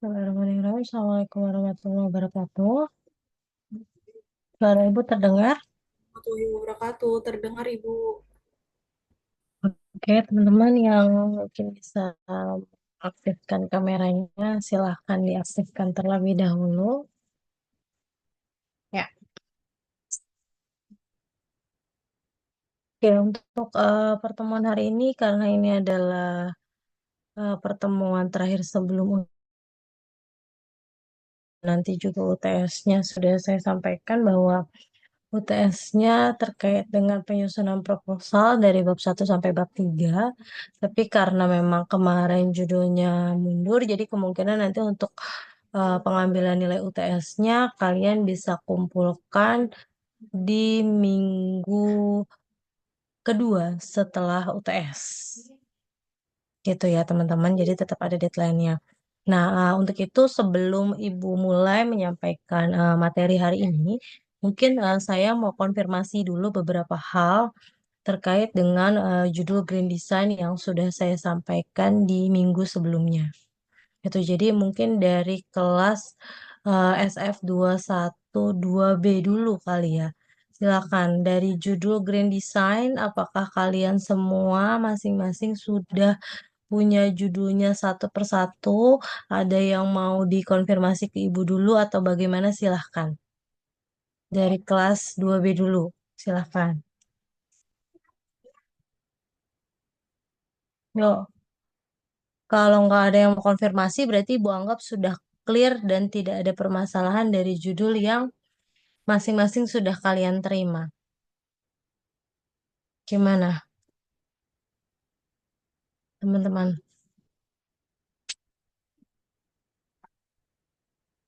Bismillahirrahmanirrahim. Assalamualaikum warahmatullahi wabarakatuh. Suara Ibu terdengar? Warahmatullahi wabarakatuh. Terdengar Ibu. Oke, teman-teman yang mungkin bisa aktifkan kameranya, silahkan diaktifkan terlebih dahulu. Ya, oke, untuk pertemuan hari ini, karena ini adalah pertemuan terakhir sebelum nanti juga UTS-nya sudah saya sampaikan bahwa UTS-nya terkait dengan penyusunan proposal dari bab 1 sampai bab 3. Tapi karena memang kemarin judulnya mundur, jadi kemungkinan nanti untuk pengambilan nilai UTS-nya kalian bisa kumpulkan di minggu kedua setelah UTS. Gitu ya teman-teman, jadi tetap ada deadline-nya. Nah, untuk itu sebelum Ibu mulai menyampaikan materi hari ini, mungkin saya mau konfirmasi dulu beberapa hal terkait dengan judul Green Design yang sudah saya sampaikan di minggu sebelumnya. Itu jadi mungkin dari kelas SF 212B dulu kali ya. Silakan dari judul Green Design, apakah kalian semua masing-masing sudah punya judulnya satu persatu? Ada yang mau dikonfirmasi ke Ibu dulu atau bagaimana? Silahkan. Dari kelas 2B dulu. Silahkan. Yo, kalau nggak ada yang mau konfirmasi, berarti Ibu anggap sudah clear dan tidak ada permasalahan dari judul yang masing-masing sudah kalian terima. Gimana, teman-teman?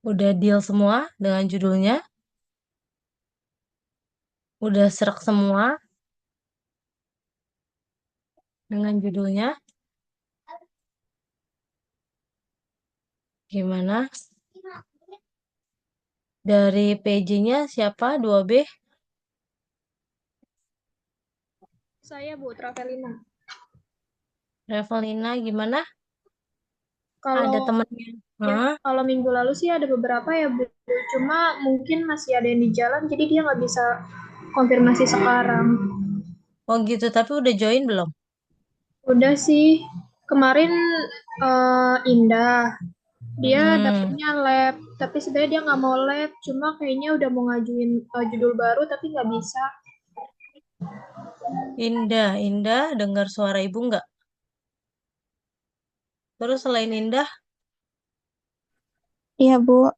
Udah deal semua dengan judulnya? Udah serak semua dengan judulnya? Gimana? Dari PJ-nya siapa? 2B? Saya Bu Travelina. Revelina gimana? Ada Kalau temennya? ya, Hah? kalau minggu lalu sih ada beberapa ya Bu. Cuma mungkin masih ada yang di jalan, jadi dia nggak bisa konfirmasi sekarang. Oh gitu, tapi udah join belum? Udah sih, kemarin Indah, dia Hmm, dapetnya lab, tapi sebenarnya dia nggak mau lab, cuma kayaknya udah mau ngajuin judul baru tapi nggak bisa. Indah, Indah, dengar suara ibu nggak? Terus selain Indah, Iya, Bu.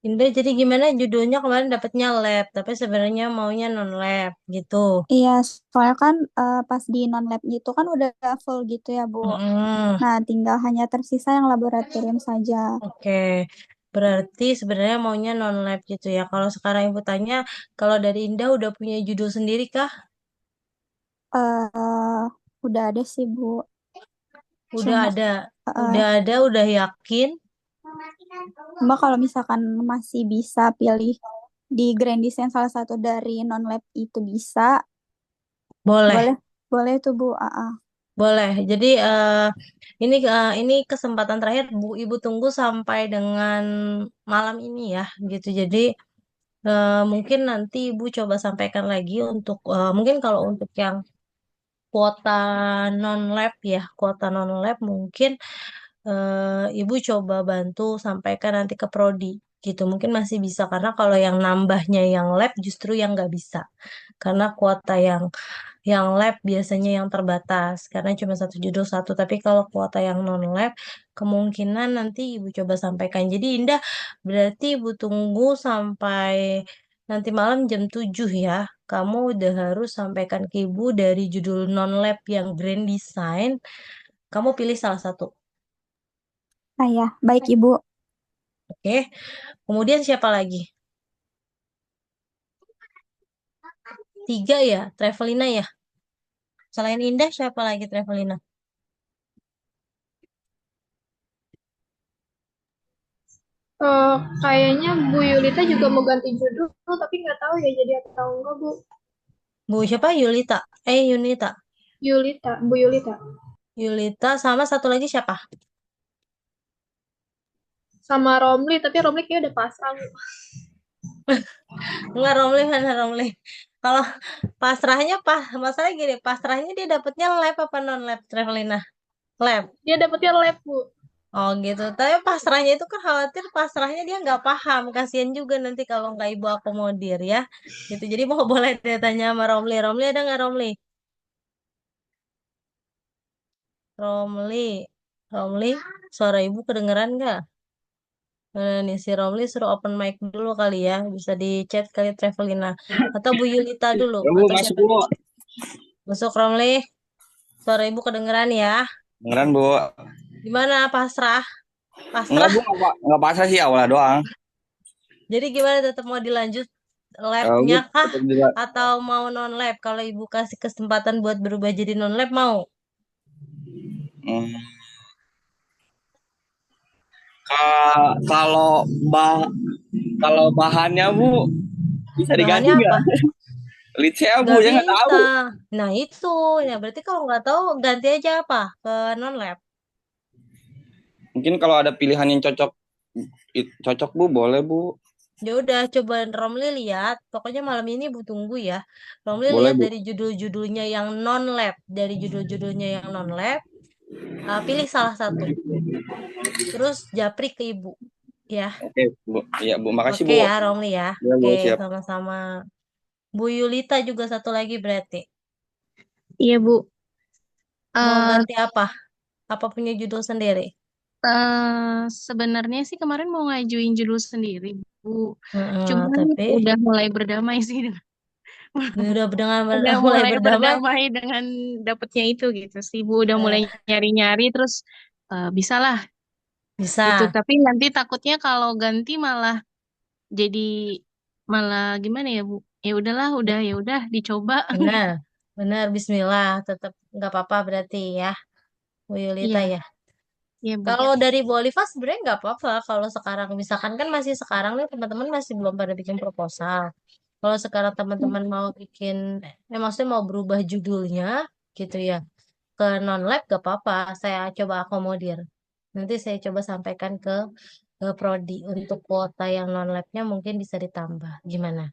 Indah jadi gimana judulnya kemarin dapatnya lab, tapi sebenarnya maunya non lab gitu. Iya, soalnya kan pas di non-labnya itu kan udah full gitu ya, Bu. Mm-mm. Nah, tinggal hanya tersisa yang laboratorium saja. Oke, berarti sebenarnya maunya non lab gitu ya. Kalau sekarang ibu tanya, kalau dari Indah udah punya judul sendiri kah? eh udah ada sih, Bu. Udah Cuma, ada, eh, udah yakin? cuma kalau misalkan masih bisa pilih di Grand Design salah satu dari non-lab itu bisa, Boleh. boleh, boleh tuh, Bu. Boleh. Jadi ini kesempatan terakhir Bu Ibu tunggu sampai dengan malam ini ya, gitu. Jadi mungkin nanti Ibu coba sampaikan lagi untuk mungkin kalau untuk yang kuota non lab ya, kuota non lab mungkin Ibu coba bantu sampaikan nanti ke prodi. Gitu mungkin masih bisa karena kalau yang nambahnya yang lab justru yang nggak bisa karena kuota yang lab biasanya yang terbatas karena cuma satu judul satu. Tapi kalau kuota yang non lab kemungkinan nanti ibu coba sampaikan. Jadi Indah berarti ibu tunggu sampai nanti malam jam 7 ya. Kamu udah harus sampaikan ke ibu dari judul non lab yang Grand Design. Kamu pilih salah satu. Ya, baik, Ibu. Oke. Kemudian siapa lagi? Tiga ya, Travelina ya. Selain Indah siapa lagi Travelina? Kayaknya Bu Yulita juga mau ganti judul, tapi nggak tahu ya jadi atau enggak Bu. Bu siapa? Yulita. Yunita. Yulita, Bu Yulita. Yulita sama satu lagi siapa? sama Romli, tapi Romli kayak udah pasrah. Bu. Enggak, Romli mana Romli? Kalau pasrahnya masalahnya gini, pasrahnya dia dapetnya lab apa non lab Travelina? Lab. Dia dapetnya lab, Bu. Oh gitu. Tapi pasrahnya itu kan khawatir pasrahnya dia nggak paham. Kasihan juga nanti kalau nggak ibu akomodir ya. Gitu. Jadi mau boleh dia tanya sama Romli. Romli ada nggak Romli? Romli. Romli. Suara ibu kedengeran nggak? Nih si Romli suruh open mic dulu kali ya. Bisa di chat kali Travelina. Atau Bu Yulita dulu. Ya, Bu, Atau masuk siapa Bu. dulu? Masuk Romli. Suara ibu kedengeran ya. Beneran Bu. Gimana pasrah? Enggak Pasrah. Bu, enggak pasrah sih awalnya doang. Jadi gimana tetap mau dilanjut Bu labnya kah? tetap juga. Atau mau non lab? Kalau ibu kasih kesempatan buat berubah jadi non lab mau? Hmm. Kalau kalau bahannya Bu bisa diganti Bahannya apa? nggak? Lead saya Bu, Gak saya nggak bisa. tahu. Nah itu, ya berarti kalau nggak tahu ganti aja apa ke non lab. Mungkin kalau ada pilihan yang cocok Bu, boleh Bu. Ya udah coba Romli lihat. Pokoknya malam ini ibu tunggu ya. Romli Boleh lihat Bu. dari judul-judulnya yang non lab, dari judul-judulnya yang non lab. Pilih salah satu. Terus japri ke ibu. Ya, Oke Bu. Iya Bu, makasih oke Bu. ya Romli ya. Ya Oke, Bu, siap. sama-sama. Bu Yulita juga satu lagi berarti. Iya, Bu. Mau Eh ganti apa? Apa punya judul sendiri? Sebenarnya sih kemarin mau ngajuin judul sendiri, Bu. Cuman Tapi udah mulai berdamai sih dengan udah dengan udah mulai mulai berdamai. berdamai dengan dapetnya itu gitu sih, Bu. Udah mulai Eh, nyari-nyari terus bisa lah gitu. bisa. Tapi nanti takutnya kalau ganti jadi malah gimana ya, Bu? Ya udahlah, ya udah dicoba. Benar. Benar, bismillah. Tetap nggak apa-apa berarti ya. Bu Yulita Iya, ya. iya, Bu. Kalau dari Bu Oliva sebenarnya nggak apa-apa. Kalau sekarang misalkan kan masih sekarang nih teman-teman masih belum pada bikin proposal. Kalau sekarang teman-teman mau bikin, maksudnya mau berubah judulnya gitu ya ke non lab gak apa-apa. Saya coba akomodir. Nanti saya coba sampaikan ke prodi untuk kuota yang non labnya mungkin bisa ditambah. Gimana?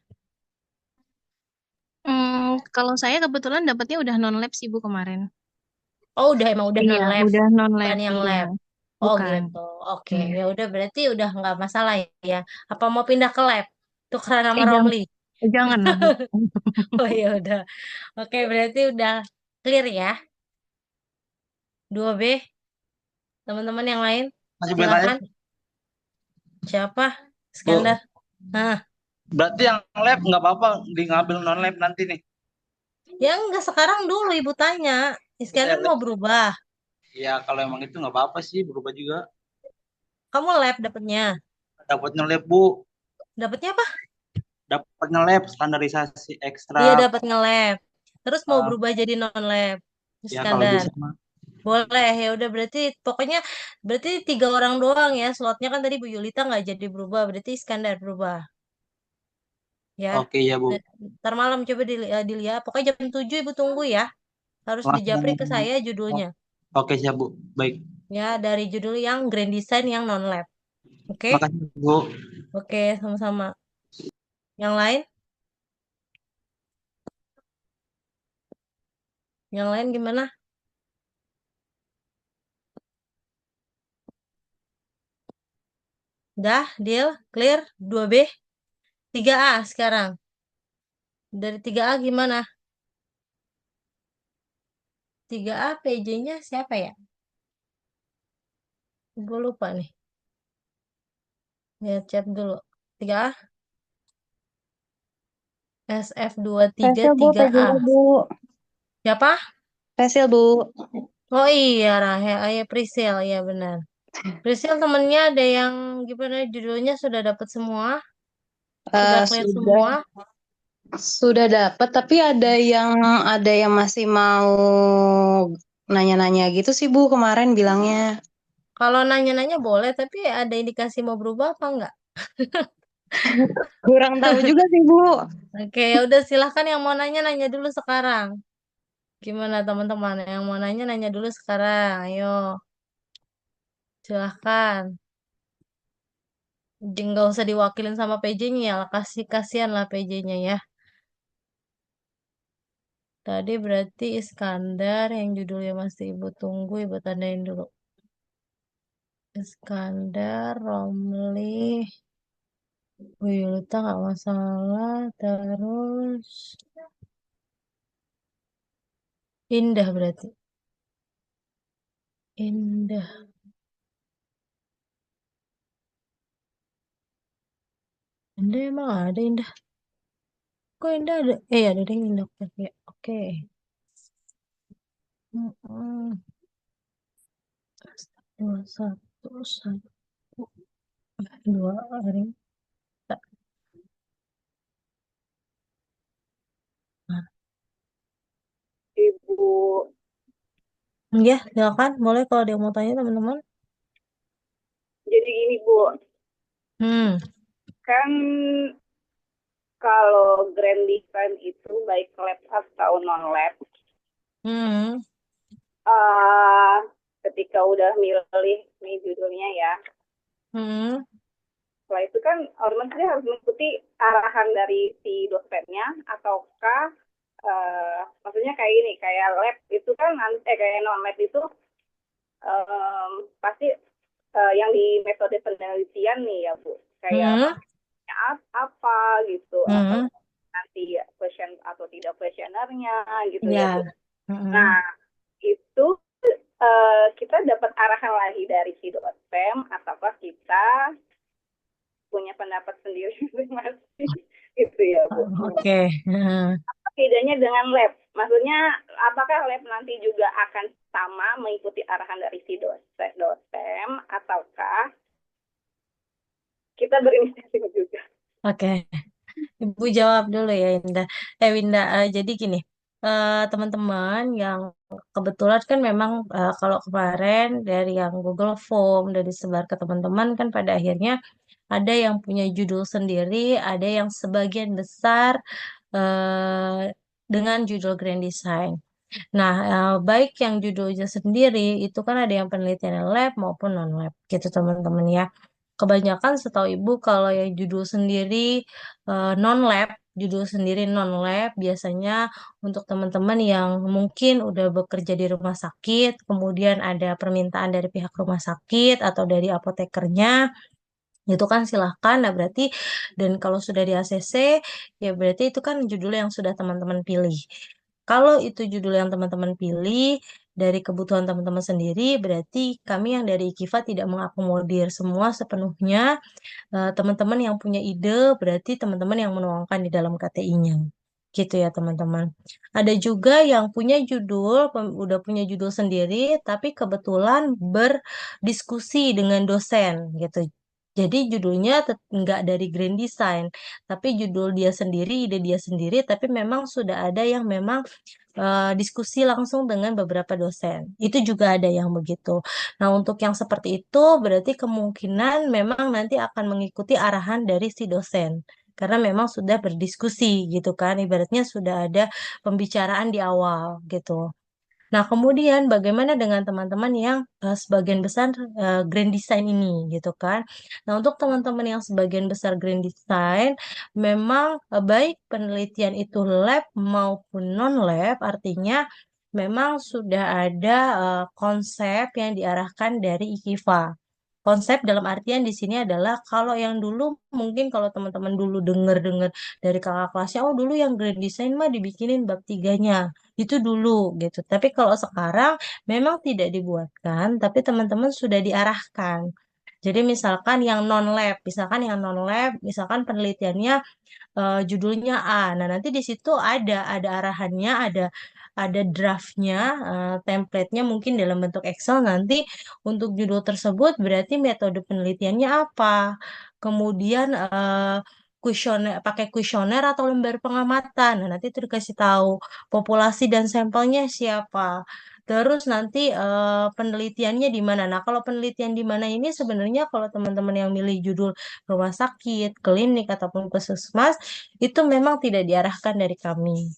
Kalau saya kebetulan dapetnya udah non lab sih, Bu, kemarin. Oh, emang udah Iya, non lab, udah non lab, bukan yang iya, lab. Oh bukan. gitu. Oke, Hmm. ya udah berarti udah nggak masalah ya. Apa mau pindah ke lab? Tukeran sama Jangan, Romli. jangan lah, Bu. Oh ya udah. Oke, berarti udah clear ya. 2B, teman-teman yang lain Masih boleh tanya, silakan. Siapa? Bu. Iskandar. Nah, Berarti yang lab nggak apa-apa di ngambil non lab nanti nih. ya enggak sekarang dulu ibu tanya. Ya, Iskandar mau berubah. ya kalau emang itu nggak apa-apa sih berubah juga. Kamu lab dapetnya. Dapatnya lab Bu, Dapetnya apa? dapatnya lab standarisasi ekstra. Iya dapat nge-lab. Terus mau eh, berubah jadi non-lab. ya kalau Iskandar. bisa mah. Boleh ya udah berarti pokoknya berarti 3 orang doang ya. Slotnya kan tadi Bu Yulita nggak jadi berubah. Berarti Iskandar berubah. Ya. Oke ya Bu. Ntar malam coba dilihat. Pokoknya jam 7 ibu tunggu ya. Harus dijapri ke Langsung. saya judulnya. Oke siap Bu. Baik. Ya dari judul yang Grand Design yang non-lab. Oke? Makasih Bu. Oke sama-sama. Yang lain? Yang lain gimana? Dah, deal, clear, 2B, 3A sekarang. Dari 3A gimana? 3A PJ-nya siapa ya? Gue lupa nih. Lihat chat dulu. 3A, Fasil Bu, PJJ SF23 3A. Bu. Siapa? Fasil Bu. Oh iya, Rahel. Oh, iya, Priscil. Iya benar. Priscil temennya ada yang gimana judulnya sudah dapat semua? Sudah clear Sudah semua? sudah dapat tapi ada yang masih mau nanya-nanya gitu sih Bu kemarin bilangnya. Kalau nanya-nanya boleh, tapi ada indikasi mau berubah apa enggak? Kurang tahu juga sih Bu. Oke, ya udah silahkan yang mau nanya nanya dulu sekarang. Gimana teman-teman yang mau nanya nanya dulu sekarang. Ayo, silahkan. Jadi nggak usah diwakilin sama PJ-nya ya, kasihan lah PJ-nya ya. Tadi berarti Iskandar yang judulnya masih Ibu tunggu, Ibu tandain dulu. Iskandar, Romli, Wiyuta nggak masalah. Terus Indah berarti. Indah. Indah emang ada Indah. Kok Indah ada? Ada yang Indah. Oke. Oke. Mm-mm. Dua, satu, satu. Dua hari. Nah, Ibu, ya, silakan. Boleh kalau dia mau tanya teman-teman. jadi gini Bu, Hmm. kan kalau grand design itu baik lab atau non lab, Hmm. ketika udah milih nih judulnya ya, Hmm. setelah itu kan otomatis harus mengikuti arahan dari si dosennya, ataukah maksudnya kayak gini, kayak lab itu kan kayak non lab itu pasti yang di metode penelitian nih ya Bu, kayak Hmm. apa gitu, atau Hmm. nanti question atau tidak questionnaire-nya gitu ya Bu. Ya. Hmm. Nah, itu kita dapat arahan lagi dari si dosen, ataukah kita punya pendapat sendiri masing-masing gitu ya Bu. Oke. Hmm. Bedanya dengan lab, maksudnya apakah lab nanti juga akan sama mengikuti arahan dari si dosen ataukah kita berinisiatif juga? Oke. Ibu jawab dulu ya Indah. Winda, jadi gini, teman-teman yang kebetulan kan memang kalau kemarin dari yang Google Form dari disebar ke teman-teman kan pada akhirnya ada yang punya judul sendiri, ada yang sebagian besar eh, dengan judul Grand Design. Nah, baik yang judulnya sendiri itu kan ada yang penelitian lab maupun non lab gitu teman-teman ya. Kebanyakan setahu Ibu kalau yang judul sendiri non lab, judul sendiri non lab biasanya untuk teman-teman yang mungkin udah bekerja di rumah sakit, kemudian ada permintaan dari pihak rumah sakit atau dari apotekernya itu kan silahkan. Nah, berarti dan kalau sudah di ACC ya berarti itu kan judul yang sudah teman-teman pilih. Kalau itu judul yang teman-teman pilih dari kebutuhan teman-teman sendiri, berarti kami yang dari IKIFA tidak mengakomodir semua sepenuhnya teman-teman yang punya ide, berarti teman-teman yang menuangkan di dalam KTI-nya. Gitu ya teman-teman. Ada juga yang punya judul, udah punya judul sendiri, tapi kebetulan berdiskusi dengan dosen gitu. Jadi judulnya nggak dari Grand Design, tapi judul dia sendiri, ide dia sendiri, tapi memang sudah ada yang memang diskusi langsung dengan beberapa dosen. Itu juga ada yang begitu. Nah, untuk yang seperti itu berarti kemungkinan memang nanti akan mengikuti arahan dari si dosen. Karena memang sudah berdiskusi gitu kan, ibaratnya sudah ada pembicaraan di awal gitu. Nah, kemudian bagaimana dengan teman-teman yang sebagian besar grand design ini gitu kan. Nah, untuk teman-teman yang sebagian besar grand design, memang baik penelitian itu lab maupun non-lab, artinya memang sudah ada konsep yang diarahkan dari IKIFA. Konsep dalam artian di sini adalah kalau yang dulu mungkin kalau teman-teman dulu dengar-dengar dari kakak kelasnya, oh dulu yang grand design mah dibikinin bab tiganya. Itu dulu gitu. Tapi kalau sekarang memang tidak dibuatkan, tapi teman-teman sudah diarahkan. Jadi misalkan yang non lab, misalkan penelitiannya judulnya A. Nah, nanti di situ ada arahannya, ada draftnya, template-nya mungkin dalam bentuk Excel nanti untuk judul tersebut berarti metode penelitiannya apa. Kemudian pakai kuesioner atau lembar pengamatan. Nah, nanti itu dikasih tahu populasi dan sampelnya siapa. Terus nanti penelitiannya di mana. Nah, kalau penelitian di mana ini sebenarnya kalau teman-teman yang milih judul rumah sakit, klinik, ataupun puskesmas, itu memang tidak diarahkan dari kami.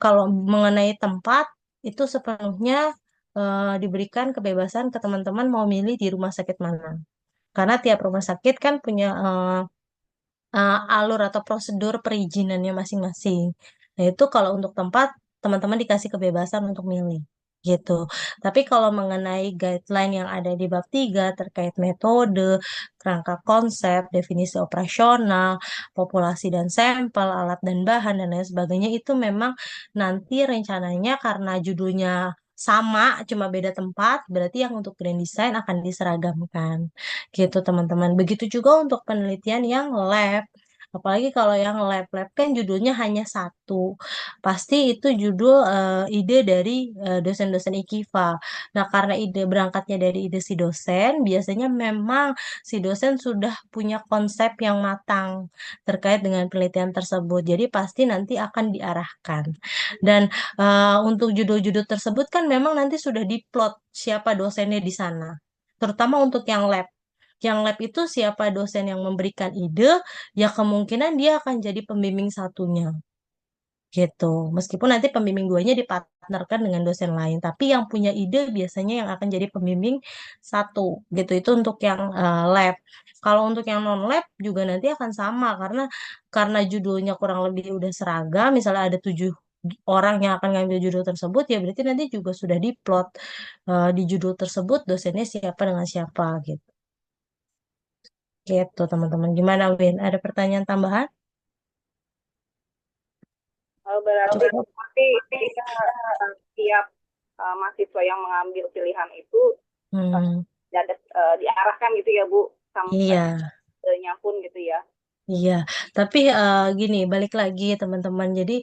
Kalau mengenai tempat, itu sepenuhnya diberikan kebebasan ke teman-teman mau milih di rumah sakit mana. Karena tiap rumah sakit kan punya alur atau prosedur perizinannya masing-masing. Nah, itu kalau untuk tempat, teman-teman dikasih kebebasan untuk milih. Gitu. Tapi kalau mengenai guideline yang ada di bab 3 terkait metode, kerangka konsep, definisi operasional, populasi dan sampel, alat dan bahan, dan lain sebagainya, itu memang nanti rencananya karena judulnya sama, cuma beda tempat, berarti yang untuk grand design akan diseragamkan gitu teman-teman. Begitu juga untuk penelitian yang lab. Apalagi kalau yang lab-lab kan judulnya hanya satu. Pasti itu judul ide dari dosen-dosen IKIFA. Nah, karena ide berangkatnya dari ide si dosen, biasanya memang si dosen sudah punya konsep yang matang terkait dengan penelitian tersebut. Jadi pasti nanti akan diarahkan. Dan untuk judul-judul tersebut kan memang nanti sudah diplot siapa dosennya di sana. Terutama untuk yang lab. Yang lab itu siapa dosen yang memberikan ide, ya kemungkinan dia akan jadi pembimbing satunya gitu. Meskipun nanti pembimbing duanya dipartnerkan dengan dosen lain, tapi yang punya ide biasanya yang akan jadi pembimbing satu gitu. Itu untuk yang lab. Kalau untuk yang non lab juga nanti akan sama karena judulnya kurang lebih udah seragam. Misalnya ada 7 orang yang akan ngambil judul tersebut, ya berarti nanti juga sudah diplot di judul tersebut dosennya siapa dengan siapa gitu. Gitu teman-teman. Gimana Win? Ada pertanyaan tambahan? Berarti Cukup. ketika setiap mahasiswa yang mengambil pilihan itu Hmm, diarahkan gitu ya Bu, sampai iya. pun gitu ya. Iya, tapi gini, balik lagi teman-teman. Jadi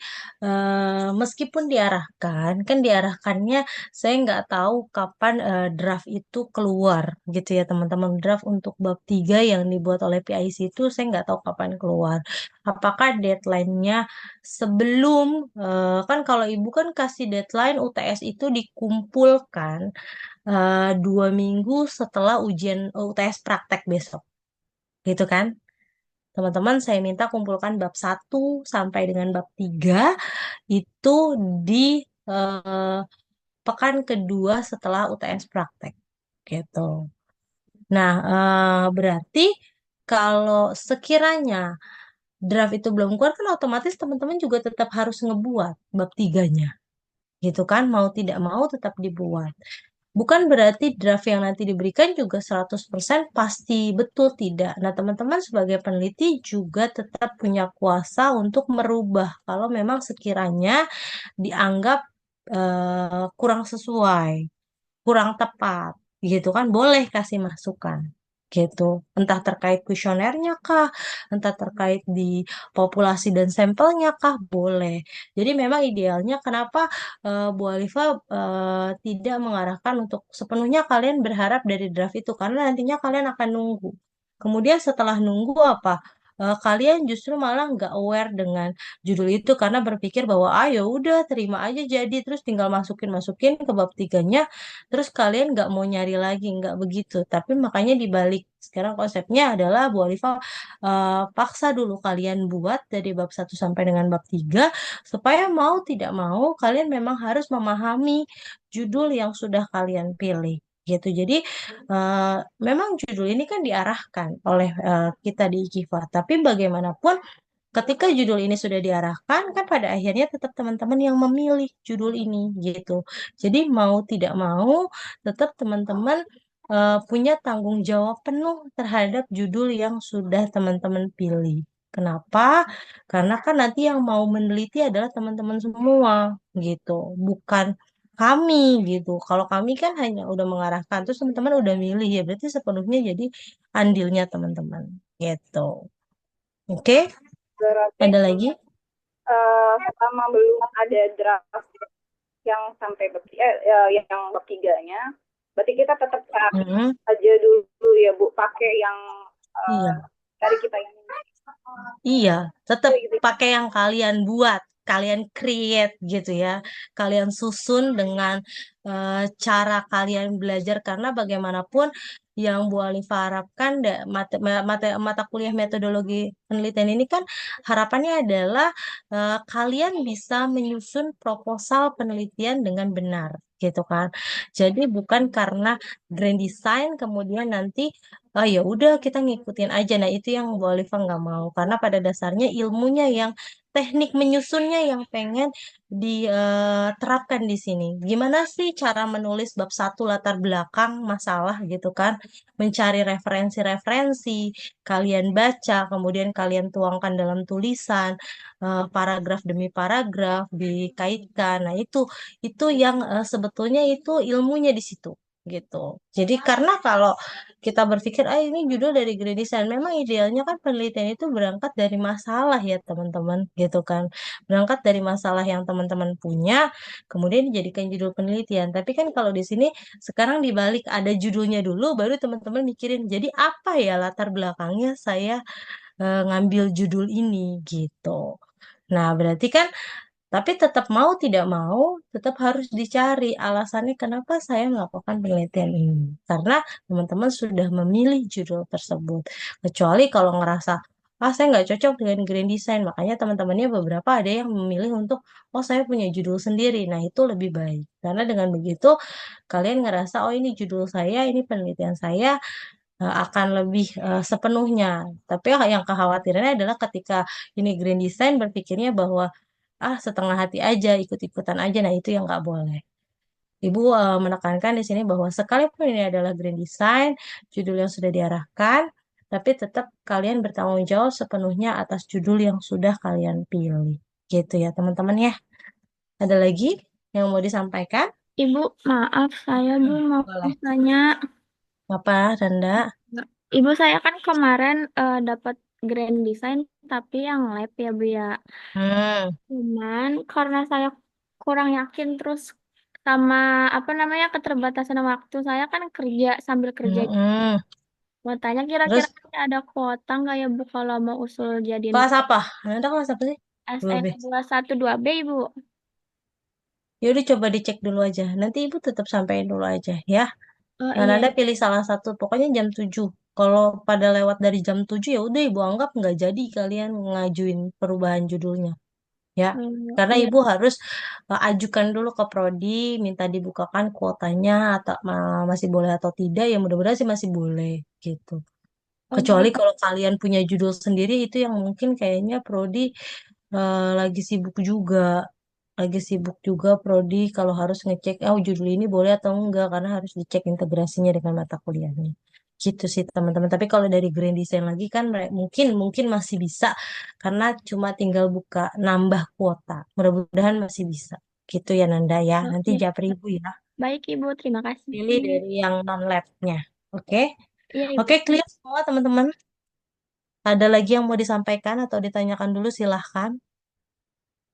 meskipun diarahkan, kan diarahkannya saya nggak tahu kapan draft itu keluar, gitu ya teman-teman. Draft untuk bab 3 yang dibuat oleh PIC itu saya nggak tahu kapan keluar. Apakah deadline-nya sebelum, kan kalau ibu kan kasih deadline UTS itu dikumpulkan 2 minggu setelah ujian UTS praktek besok, gitu kan? Teman-teman, saya minta kumpulkan bab 1 sampai dengan bab 3 itu di eh, pekan kedua setelah UTS praktek. Gitu. Nah, berarti kalau sekiranya draft itu belum keluar, kan otomatis teman-teman juga tetap harus ngebuat bab 3-nya. Gitu kan, mau tidak mau tetap dibuat. Bukan berarti draft yang nanti diberikan juga 100% pasti betul, tidak. Nah, teman-teman sebagai peneliti juga tetap punya kuasa untuk merubah kalau memang sekiranya dianggap kurang sesuai, kurang tepat, gitu kan, boleh kasih masukan. Gitu, entah terkait kuesionernya kah, entah terkait di populasi dan sampelnya kah, boleh. Jadi memang idealnya kenapa Bu Alifa tidak mengarahkan untuk sepenuhnya kalian berharap dari draft itu, karena nantinya kalian akan nunggu. Kemudian setelah nunggu apa? Kalian justru malah nggak aware dengan judul itu karena berpikir bahwa ya udah terima aja jadi terus tinggal masukin masukin ke bab 3-nya terus kalian nggak mau nyari lagi, nggak begitu. Tapi makanya dibalik sekarang konsepnya adalah Bu Alifa paksa dulu kalian buat dari bab 1 sampai dengan bab 3 supaya mau tidak mau kalian memang harus memahami judul yang sudah kalian pilih gitu. Jadi eh, memang judul ini kan diarahkan oleh kita di IKIFA, tapi bagaimanapun ketika judul ini sudah diarahkan, kan pada akhirnya tetap teman-teman yang memilih judul ini gitu. Jadi mau tidak mau, tetap teman-teman punya tanggung jawab penuh terhadap judul yang sudah teman-teman pilih. Kenapa? Karena kan nanti yang mau meneliti adalah teman-teman semua gitu, bukan kami gitu. Kalau kami kan hanya udah mengarahkan, terus teman-teman udah milih ya berarti sepenuhnya jadi andilnya teman-teman gitu. Oke? Berarti Ada lagi? selama belum ada draft yang sampai yang bab 3-nya, berarti kita tetap cari Mm-mm. aja dulu ya Bu, pakai yang Iya, dari kita yang iya, tetap gitu. pakai yang kalian buat, kalian create gitu ya, kalian susun dengan cara kalian belajar karena bagaimanapun yang Bu Alifa harapkan mata kuliah metodologi penelitian ini kan harapannya adalah kalian bisa menyusun proposal penelitian dengan benar gitu kan. Jadi bukan karena grand design kemudian nanti ya udah kita ngikutin aja. Nah, itu yang Bu Oliva nggak mau karena pada dasarnya ilmunya yang teknik menyusunnya yang pengen diterapkan di sini. Gimana sih cara menulis bab satu latar belakang masalah gitu kan? Mencari referensi-referensi, kalian baca, kemudian kalian tuangkan dalam tulisan, paragraf demi paragraf dikaitkan. Nah, itu yang sebetulnya itu ilmunya di situ gitu. Jadi karena kalau kita berpikir ini judul dari Grand Design, memang idealnya kan penelitian itu berangkat dari masalah ya teman-teman gitu kan. Berangkat dari masalah yang teman-teman punya, kemudian dijadikan judul penelitian. Tapi kan kalau di sini sekarang dibalik ada judulnya dulu, baru teman-teman mikirin jadi apa ya latar belakangnya saya ngambil judul ini gitu. Nah, berarti kan tapi tetap mau tidak mau, tetap harus dicari alasannya kenapa saya melakukan penelitian ini. Karena teman-teman sudah memilih judul tersebut. Kecuali kalau ngerasa, saya nggak cocok dengan grand design. Makanya teman-temannya beberapa ada yang memilih untuk, saya punya judul sendiri. Nah, itu lebih baik. Karena dengan begitu, kalian ngerasa, ini judul saya, ini penelitian saya, akan lebih sepenuhnya. Tapi yang kekhawatirannya adalah ketika ini grand design berpikirnya bahwa setengah hati aja, ikut-ikutan aja. Nah, itu yang nggak boleh. Ibu menekankan di sini bahwa sekalipun ini adalah grand design, judul yang sudah diarahkan, tapi tetap kalian bertanggung jawab sepenuhnya atas judul yang sudah kalian pilih. Gitu ya, teman-teman ya. Ada lagi yang mau disampaikan? Ibu, maaf saya Bu mau Boleh. tanya. Apa, Randa? Ibu saya kan kemarin dapat grand design tapi yang lab ya Bu ya. Hmm, Cuman karena saya kurang yakin terus sama apa namanya keterbatasan waktu saya kan kerja sambil kerja. mm-mm. Mau tanya Terus kira-kira ada kuota nggak ya Bu kalau mau usul jadiin kelas apa? Randa kelas apa sih? 2B. SN212B Ibu? Ya udah coba dicek dulu aja. Nanti ibu tetap sampein dulu aja ya. Oh Nah, iya. Nanda pilih salah satu, pokoknya jam 7. Kalau pada lewat dari jam 7 ya udah ibu anggap nggak jadi kalian ngajuin perubahan judulnya. Ya, karena Iya. ibu harus ajukan dulu ke prodi, minta dibukakan kuotanya atau masih boleh atau tidak. Ya mudah-mudahan sih masih boleh gitu. Oh Kecuali gitu. kalau kalian punya judul sendiri itu yang mungkin kayaknya prodi lagi sibuk juga. Lagi sibuk juga prodi kalau harus ngecek judul ini boleh atau enggak karena harus dicek integrasinya dengan mata kuliahnya. Gitu sih teman-teman. Tapi kalau dari Grand Design lagi kan mungkin mungkin masih bisa karena cuma tinggal buka nambah kuota. Mudah-mudahan masih bisa. Gitu ya Nanda ya. Oh, Nanti iya. japri Ibu ya. Baik Ibu, terima kasih. Pilih dari yang non labnya. Oke? Iya Ibu. Oke, clear semua teman-teman. Ada lagi yang mau disampaikan atau ditanyakan dulu silahkan.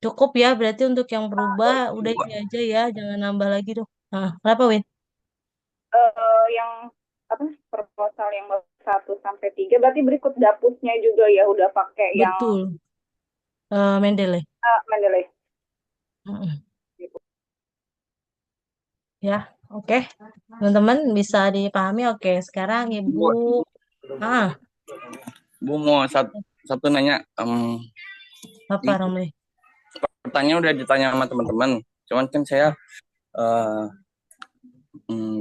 Cukup ya, berarti untuk yang berubah udah ini aja ya, jangan nambah lagi dong. Nah, kenapa Win? Yang apa proposal yang 1 sampai 3 berarti berikut dapusnya juga ya udah pakai yang Betul, Mendeley. Mendeley. Mm-mm. Ya, oke. Teman-teman bisa dipahami. Oke, sekarang Ibu. Ah, Bu mau satu nanya, apa Romli? pertanyaan udah ditanya sama teman-teman, cuman kan saya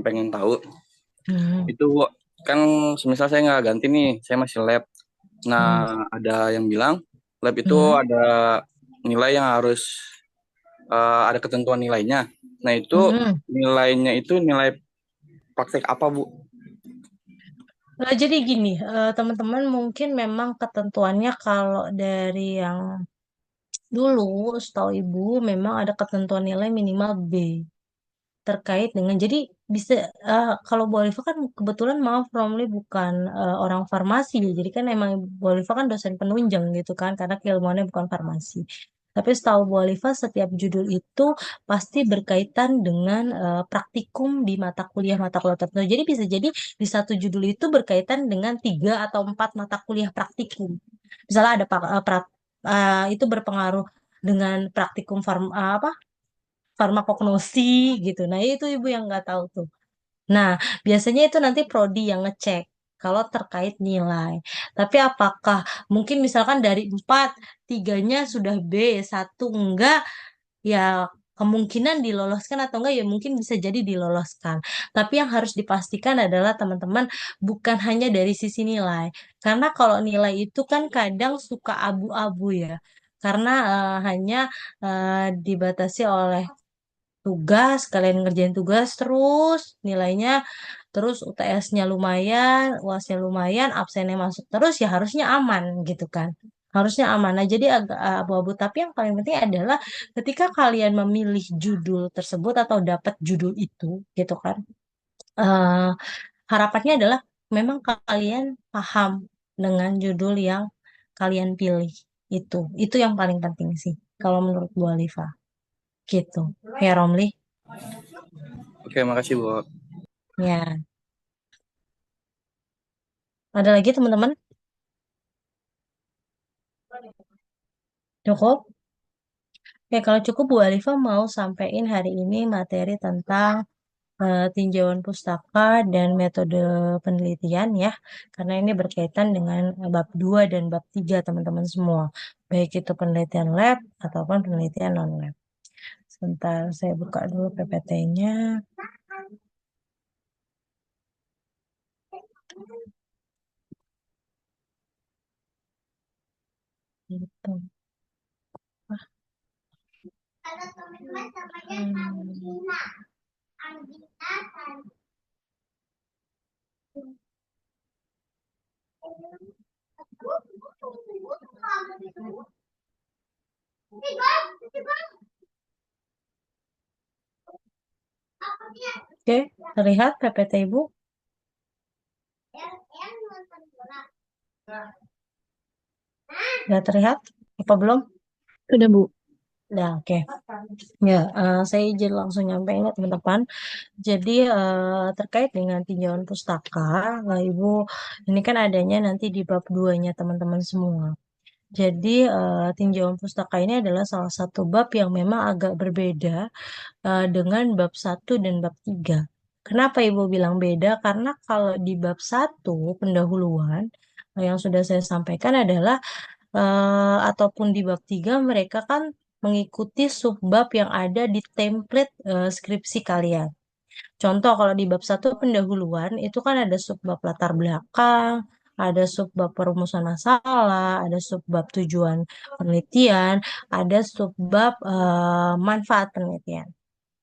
pengen tahu itu kan semisal saya nggak ganti nih, saya masih lab. Nah, ada yang bilang lab itu ada nilai yang harus ada ketentuan nilainya. Nah, itu nilainya itu nilai praktek apa, Bu? Jadi gini, teman-teman mungkin memang ketentuannya kalau dari yang dulu, setahu Ibu memang ada ketentuan nilai minimal B. Terkait dengan jadi bisa kalau Bu Oliva kan kebetulan maaf Romli bukan orang farmasi ya jadi kan emang Bu Oliva kan dosen penunjang gitu kan karena keilmuannya bukan farmasi tapi setahu Bu Oliva setiap judul itu pasti berkaitan dengan praktikum di mata kuliah tertentu jadi bisa jadi di satu judul itu berkaitan dengan 3 atau 4 mata kuliah praktikum misalnya ada itu berpengaruh dengan praktikum farmakognosi gitu. Nah, itu ibu yang nggak tahu tuh. Nah, biasanya itu nanti prodi yang ngecek kalau terkait nilai. Tapi apakah mungkin misalkan dari 4, 3-nya sudah B, 1 enggak, ya kemungkinan diloloskan atau enggak ya mungkin bisa jadi diloloskan. Tapi yang harus dipastikan adalah teman-teman bukan hanya dari sisi nilai. Karena kalau nilai itu kan kadang suka abu-abu ya. Karena hanya dibatasi oleh tugas, kalian ngerjain tugas terus nilainya terus UTS-nya lumayan, UAS-nya lumayan, absennya masuk terus ya harusnya aman gitu kan. Harusnya aman. Nah, jadi agak abu-abu. Tapi yang paling penting adalah ketika kalian memilih judul tersebut atau dapat judul itu gitu kan. eh, Harapannya adalah memang kalian paham dengan judul yang kalian pilih itu. Itu yang paling penting sih kalau menurut Bu Alifa. Gitu. Ya Romli. Oke, makasih Bu. Ya. Ada lagi teman-teman? Cukup? Ya, kalau cukup Bu Alifa mau sampaikan hari ini materi tentang tinjauan pustaka dan metode penelitian ya. Karena ini berkaitan dengan bab 2 dan bab 3 teman-teman semua. Baik itu penelitian lab ataupun penelitian non-lab. Sebentar, saya buka dulu PPT-nya. Gitu. Hmm. Oke, terlihat PPT Ibu? Sudah terlihat? Apa belum? Sudah, Bu. Nah, oke. Ya, saya izin langsung nyampein ya teman-teman. Jadi terkait dengan tinjauan pustaka, Ibu, ini kan adanya nanti di bab 2-nya teman-teman semua. Jadi tinjauan pustaka ini adalah salah satu bab yang memang agak berbeda dengan bab 1 dan bab 3. Kenapa Ibu bilang beda? Karena kalau di bab 1 pendahuluan yang sudah saya sampaikan adalah ataupun di bab 3 mereka kan mengikuti subbab yang ada di template skripsi kalian. Contoh kalau di bab 1 pendahuluan itu kan ada subbab latar belakang, ada subbab perumusan masalah, ada subbab tujuan penelitian, ada subbab manfaat penelitian.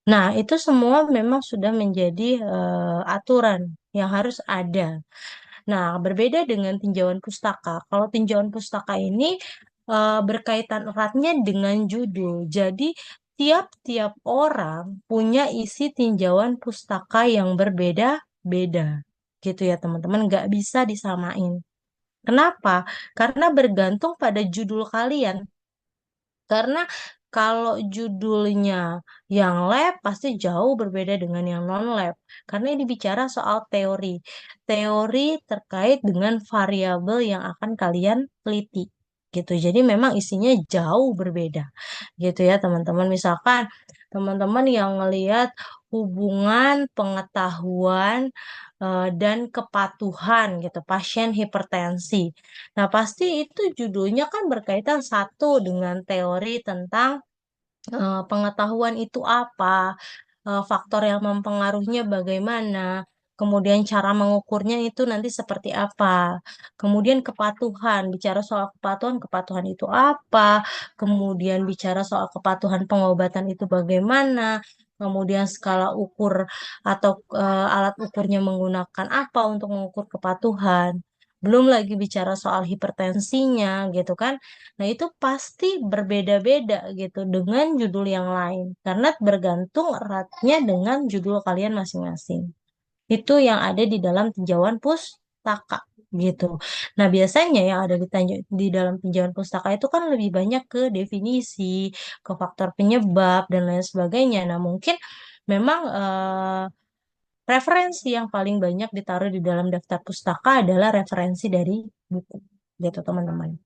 Nah, itu semua memang sudah menjadi aturan yang harus ada. Nah, berbeda dengan tinjauan pustaka. Kalau tinjauan pustaka ini berkaitan eratnya dengan judul. Jadi, tiap-tiap orang punya isi tinjauan pustaka yang berbeda-beda. Gitu ya, teman-teman. Nggak bisa disamain. Kenapa? Karena bergantung pada judul kalian. Karena kalau judulnya yang lab pasti jauh berbeda dengan yang non-lab. Karena ini bicara soal teori. Teori terkait dengan variabel yang akan kalian teliti. Gitu. Jadi memang isinya jauh berbeda. Gitu ya teman-teman. Misalkan teman-teman yang ngelihat hubungan pengetahuan dan kepatuhan gitu pasien hipertensi. Nah, pasti itu judulnya kan berkaitan satu dengan teori tentang pengetahuan itu apa, faktor yang mempengaruhinya bagaimana, kemudian cara mengukurnya itu nanti seperti apa. Kemudian kepatuhan, bicara soal kepatuhan, kepatuhan itu apa, kemudian bicara soal kepatuhan pengobatan itu bagaimana, kemudian skala ukur atau alat ukurnya menggunakan apa untuk mengukur kepatuhan. Belum lagi bicara soal hipertensinya gitu kan. Nah, itu pasti berbeda-beda gitu dengan judul yang lain karena bergantung eratnya dengan judul kalian masing-masing. Itu yang ada di dalam tinjauan pustaka gitu. Nah, biasanya yang ada di dalam tinjauan pustaka itu kan lebih banyak ke definisi, ke faktor penyebab dan lain sebagainya. Nah, mungkin memang referensi yang paling banyak ditaruh di dalam daftar pustaka adalah referensi dari buku gitu, teman-teman.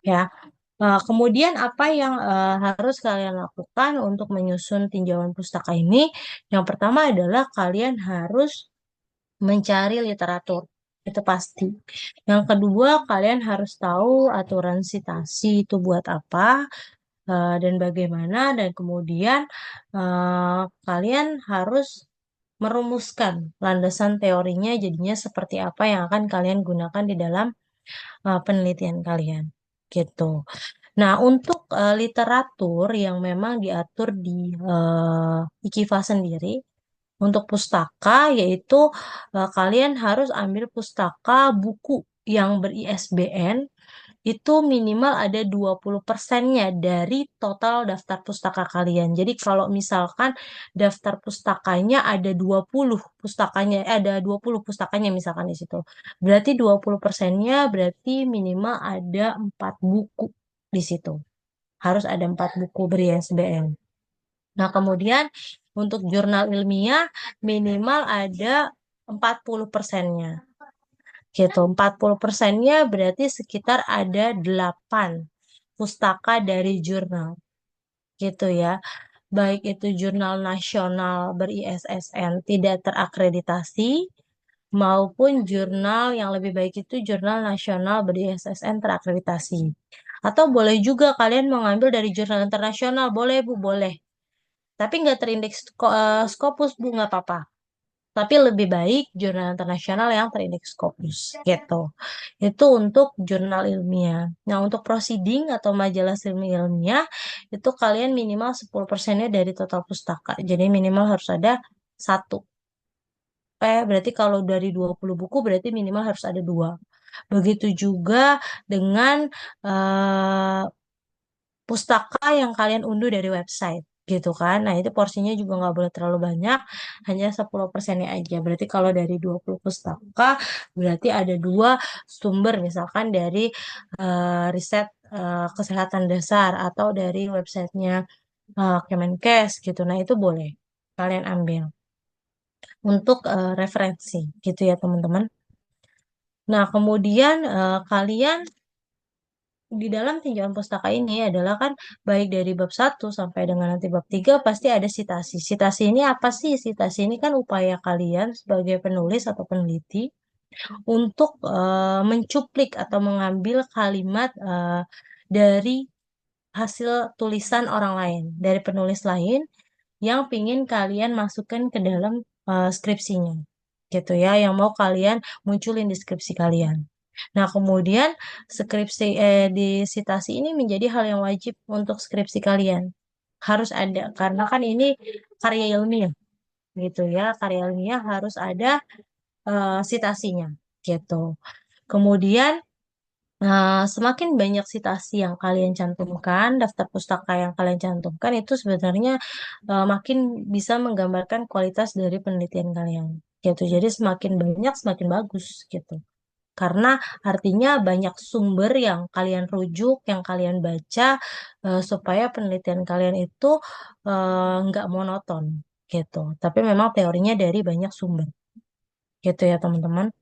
Ya, kemudian apa yang harus kalian lakukan untuk menyusun tinjauan pustaka ini? Yang pertama adalah kalian harus mencari literatur. Itu pasti. Yang kedua, kalian harus tahu aturan sitasi itu buat apa. dan bagaimana, dan kemudian kalian harus merumuskan landasan teorinya jadinya seperti apa yang akan kalian gunakan di dalam penelitian kalian gitu. Nah, untuk literatur yang memang diatur di IKIFA sendiri, untuk pustaka yaitu kalian harus ambil pustaka buku yang ber-ISBN itu minimal ada 20%-nya dari total daftar pustaka kalian. Jadi kalau misalkan daftar pustakanya ada 20 pustakanya, ada 20 pustakanya misalkan di situ. Berarti 20%-nya berarti minimal ada 4 buku di situ. Harus ada 4 buku ber-ISBN. Nah, kemudian untuk jurnal ilmiah minimal ada 40%-nya. Gitu. 40%-nya berarti sekitar ada 8 pustaka dari jurnal. Gitu ya. Baik itu jurnal nasional ber-ISSN tidak terakreditasi maupun jurnal yang lebih baik itu jurnal nasional ber-ISSN terakreditasi. Atau boleh juga kalian mengambil dari jurnal internasional, boleh Bu, boleh. Tapi nggak terindeks Scopus Bu, nggak apa-apa. Tapi lebih baik jurnal internasional yang terindeks Scopus gitu. Itu untuk jurnal ilmiah. Nah, untuk proceeding atau majalah ilmiah itu kalian minimal 10%-nya dari total pustaka. Jadi minimal harus ada satu. Berarti kalau dari 20 buku berarti minimal harus ada dua. Begitu juga dengan eh, pustaka yang kalian unduh dari website gitu kan. Nah, itu porsinya juga nggak boleh terlalu banyak, hanya 10%-nya aja. Berarti kalau dari 20 pustaka, berarti ada dua sumber, misalkan dari riset kesehatan dasar atau dari websitenya Kemenkes gitu. Nah, itu boleh kalian ambil untuk referensi gitu ya, teman-teman. Nah, kemudian kalian di dalam tinjauan pustaka ini adalah kan baik dari bab 1 sampai dengan nanti bab 3 pasti ada sitasi. Sitasi ini apa sih? Sitasi ini kan upaya kalian sebagai penulis atau peneliti untuk mencuplik atau mengambil kalimat dari hasil tulisan orang lain, dari penulis lain yang pingin kalian masukkan ke dalam skripsinya. Gitu ya, yang mau kalian munculin di skripsi kalian. Nah, kemudian di sitasi ini menjadi hal yang wajib untuk skripsi kalian. Harus ada karena kan ini karya ilmiah gitu ya. Karya ilmiah harus ada sitasinya gitu. Kemudian semakin banyak sitasi yang kalian cantumkan, daftar pustaka yang kalian cantumkan itu sebenarnya makin bisa menggambarkan kualitas dari penelitian kalian gitu. Jadi semakin banyak semakin bagus gitu. Karena artinya banyak sumber yang kalian rujuk, yang kalian baca, supaya penelitian kalian itu nggak monoton gitu. Tapi memang teorinya dari banyak sumber gitu ya teman-teman.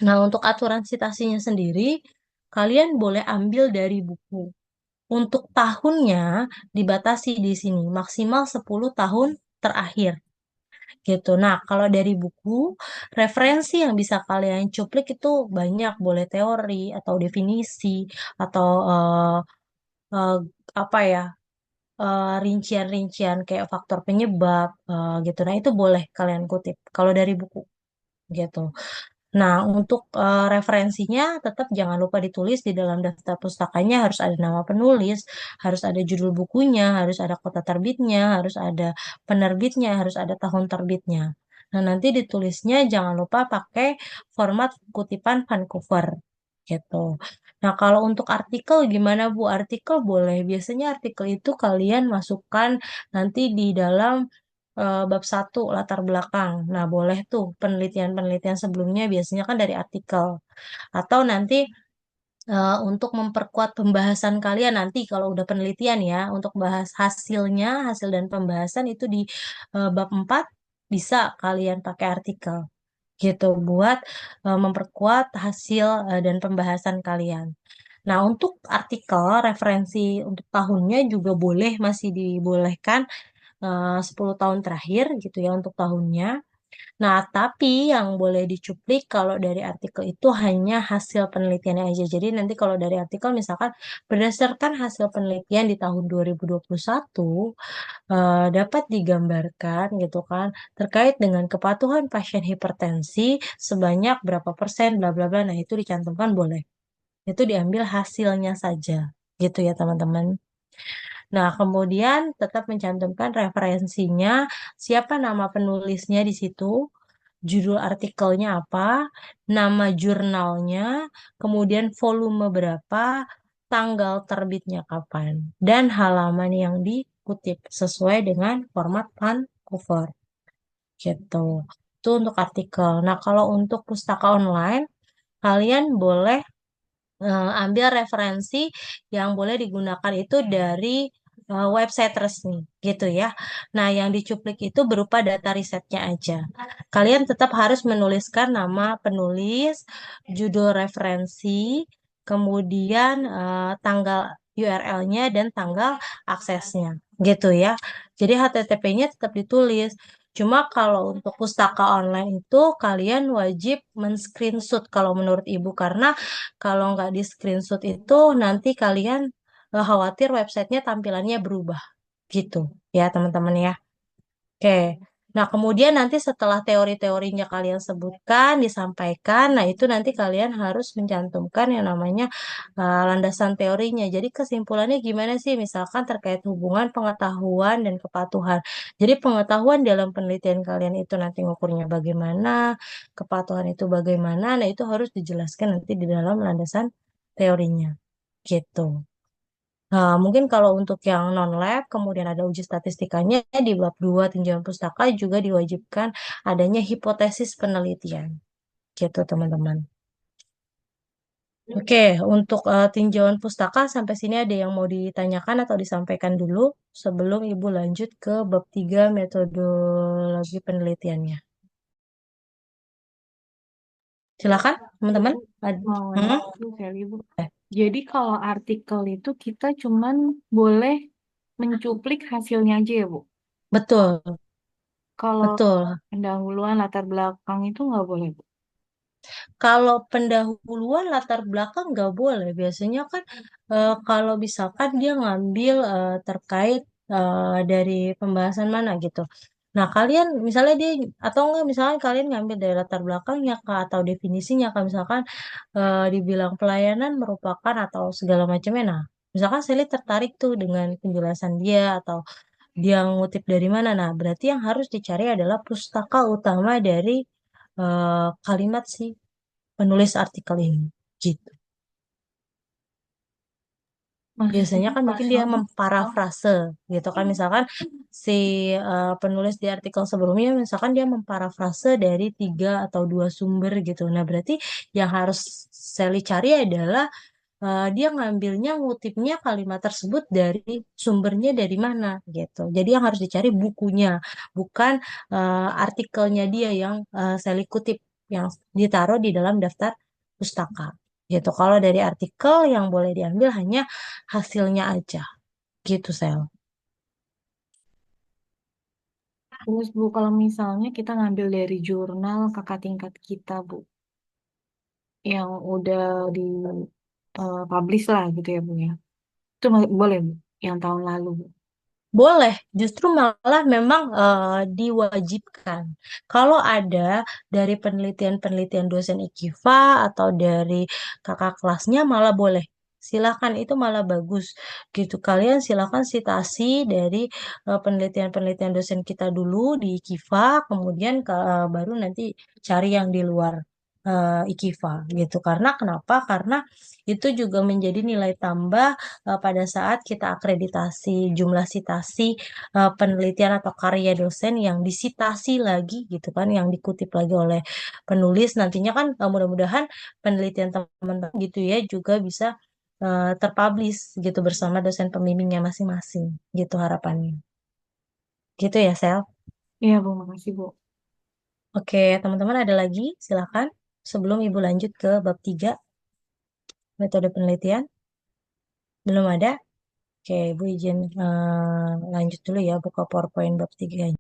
Nah, untuk aturan citasinya sendiri, kalian boleh ambil dari buku. Untuk tahunnya dibatasi di sini, maksimal 10 tahun terakhir gitu. Nah, kalau dari buku, referensi yang bisa kalian cuplik itu banyak, boleh teori atau definisi atau eh, apa ya, rincian-rincian kayak faktor penyebab gitu. Nah, itu boleh kalian kutip kalau dari buku gitu. Nah, untuk referensinya tetap jangan lupa ditulis di dalam daftar pustakanya harus ada nama penulis, harus ada judul bukunya, harus ada kota terbitnya, harus ada penerbitnya, harus ada tahun terbitnya. Nah, nanti ditulisnya jangan lupa pakai format kutipan Vancouver gitu. Nah, kalau untuk artikel gimana Bu? Artikel boleh. Biasanya artikel itu kalian masukkan nanti di dalam bab 1 latar belakang. Nah, boleh tuh penelitian-penelitian sebelumnya biasanya kan dari artikel. Atau nanti untuk memperkuat pembahasan kalian nanti kalau udah penelitian ya, untuk bahas hasilnya, hasil dan pembahasan itu di bab 4 bisa kalian pakai artikel gitu buat memperkuat hasil dan pembahasan kalian. Nah, untuk artikel referensi untuk tahunnya juga boleh masih dibolehkan 10 tahun terakhir gitu ya untuk tahunnya. Nah, tapi yang boleh dicuplik kalau dari artikel itu hanya hasil penelitiannya aja. Jadi nanti kalau dari artikel misalkan berdasarkan hasil penelitian di tahun 2021 dapat digambarkan gitu kan terkait dengan kepatuhan pasien hipertensi sebanyak berapa persen bla bla bla. Nah, itu dicantumkan boleh. Itu diambil hasilnya saja gitu ya, teman-teman. Nah, kemudian tetap mencantumkan referensinya, siapa nama penulisnya di situ, judul artikelnya apa, nama jurnalnya, kemudian volume berapa, tanggal terbitnya kapan, dan halaman yang dikutip sesuai dengan format Vancouver. Gitu. Itu untuk artikel. Nah, kalau untuk pustaka online, kalian boleh ambil referensi yang boleh digunakan itu dari website resmi gitu ya. Nah, yang dicuplik itu berupa data risetnya aja. Kalian tetap harus menuliskan nama penulis, judul referensi, kemudian tanggal URL-nya dan tanggal aksesnya gitu ya. Jadi HTTP-nya tetap ditulis. Cuma kalau untuk pustaka online itu kalian wajib men-screenshot kalau menurut Ibu karena kalau nggak di screenshot itu nanti kalian khawatir websitenya tampilannya berubah gitu ya teman-teman ya. Oke. Nah, kemudian nanti setelah teori-teorinya kalian sebutkan, disampaikan, nah itu nanti kalian harus mencantumkan yang namanya landasan teorinya. Jadi kesimpulannya gimana sih? Misalkan terkait hubungan pengetahuan dan kepatuhan. Jadi pengetahuan dalam penelitian kalian itu nanti ngukurnya bagaimana, kepatuhan itu bagaimana, nah itu harus dijelaskan nanti di dalam landasan teorinya. Gitu. Nah, mungkin kalau untuk yang non-lab, kemudian ada uji statistikanya di bab 2 tinjauan pustaka juga diwajibkan adanya hipotesis penelitian. Gitu, teman-teman. Oke, untuk tinjauan pustaka sampai sini ada yang mau ditanyakan atau disampaikan dulu sebelum Ibu lanjut ke bab 3 metodologi penelitiannya. Silakan, teman-teman. Mau Hmm? nanya dulu kali, Bu. Jadi kalau artikel itu kita cuman boleh mencuplik hasilnya aja ya, Bu? Betul, Kalau betul. pendahuluan latar belakang itu nggak boleh, Bu? Kalau pendahuluan latar belakang nggak boleh. Biasanya kan kalau misalkan dia ngambil terkait dari pembahasan mana gitu. Nah, kalian misalnya dia atau enggak misalkan kalian ngambil dari latar belakangnya Kak, atau definisinya Kak, misalkan dibilang pelayanan merupakan atau segala macamnya. Nah, misalkan Sally tertarik tuh dengan penjelasan dia atau dia ngutip dari mana. Nah, berarti yang harus dicari adalah pustaka utama dari kalimat si penulis artikel ini gitu. Biasanya kan mungkin dia memparafrase gitu kan misalkan si penulis di artikel sebelumnya misalkan dia memparafrase dari 3 atau 2 sumber gitu. Nah, berarti yang harus Sally cari adalah dia ngambilnya ngutipnya kalimat tersebut dari sumbernya dari mana gitu. Jadi yang harus dicari bukunya, bukan artikelnya dia yang Sally kutip yang ditaruh di dalam daftar pustaka gitu. Kalau dari artikel yang boleh diambil hanya hasilnya aja gitu, Sel. Terus, Bu, kalau misalnya kita ngambil dari jurnal kakak tingkat kita, Bu, yang udah di publish lah gitu ya, Bu ya. Itu boleh, Bu, yang tahun lalu, Bu. Boleh, justru malah memang diwajibkan. Kalau ada dari penelitian-penelitian dosen IKIFA atau dari kakak kelasnya malah boleh. Silakan itu malah bagus gitu. Kalian silakan citasi dari penelitian-penelitian dosen kita dulu di IKIFA, kemudian baru nanti cari yang di luar IKIFA gitu. Karena kenapa? Karena itu juga menjadi nilai tambah pada saat kita akreditasi jumlah citasi penelitian atau karya dosen yang disitasi lagi gitu kan, yang dikutip lagi oleh penulis nantinya kan mudah-mudahan penelitian teman-teman gitu ya juga bisa terpublish gitu bersama dosen pembimbingnya masing-masing gitu harapannya. Gitu ya, Sel. Iya, Bu, makasih, Bu. Oke, teman-teman ada lagi? Silakan sebelum Ibu lanjut ke bab 3 metode penelitian. Belum ada? Oke, Ibu izin lanjut dulu ya buka PowerPoint bab 3.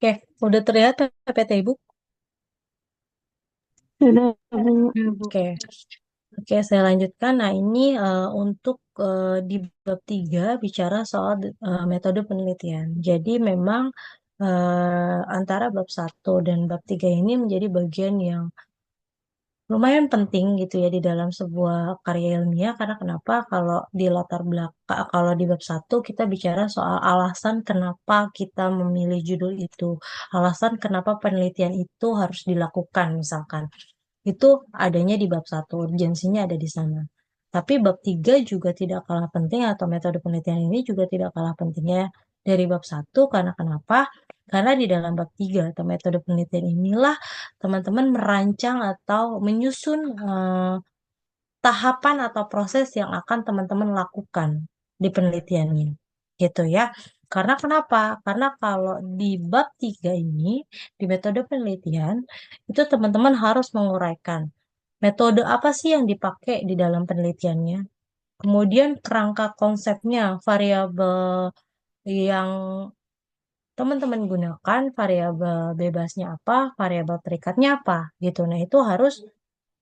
Oke, udah terlihat PPT Ibu? Sudah, Bu. Ya, Bu. Oke. Oke, saya lanjutkan. Nah, ini untuk di bab 3 bicara soal metode penelitian. Jadi memang antara bab 1 dan bab 3 ini menjadi bagian yang lumayan penting gitu ya di dalam sebuah karya ilmiah, karena kenapa kalau di latar belakang, kalau di bab 1 kita bicara soal alasan kenapa kita memilih judul itu, alasan kenapa penelitian itu harus dilakukan misalkan. Itu adanya di bab 1, urgensinya ada di sana. Tapi bab 3 juga tidak kalah penting, atau metode penelitian ini juga tidak kalah pentingnya dari bab 1. Karena kenapa? Karena di dalam bab 3 atau metode penelitian inilah teman-teman merancang atau menyusun tahapan atau proses yang akan teman-teman lakukan di penelitiannya. Gitu ya. Karena kenapa? Karena kalau di bab 3 ini, di metode penelitian, itu teman-teman harus menguraikan metode apa sih yang dipakai di dalam penelitiannya. Kemudian kerangka konsepnya, variabel yang teman-teman gunakan, variabel bebasnya apa, variabel terikatnya apa, gitu. Nah, itu harus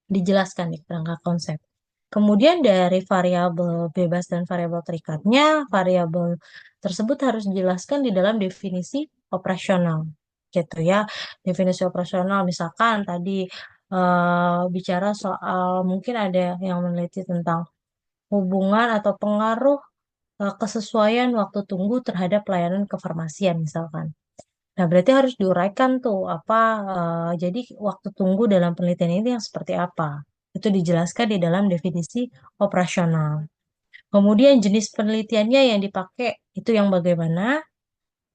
dijelaskan di kerangka konsep. Kemudian dari variabel bebas dan variabel terikatnya, variabel tersebut harus dijelaskan di dalam definisi operasional, gitu ya. Definisi operasional misalkan tadi bicara soal, mungkin ada yang meneliti tentang hubungan atau pengaruh kesesuaian waktu tunggu terhadap pelayanan kefarmasian misalkan. Nah, berarti harus diuraikan tuh apa jadi waktu tunggu dalam penelitian ini yang seperti apa. Itu dijelaskan di dalam definisi operasional. Kemudian jenis penelitiannya yang dipakai itu yang bagaimana.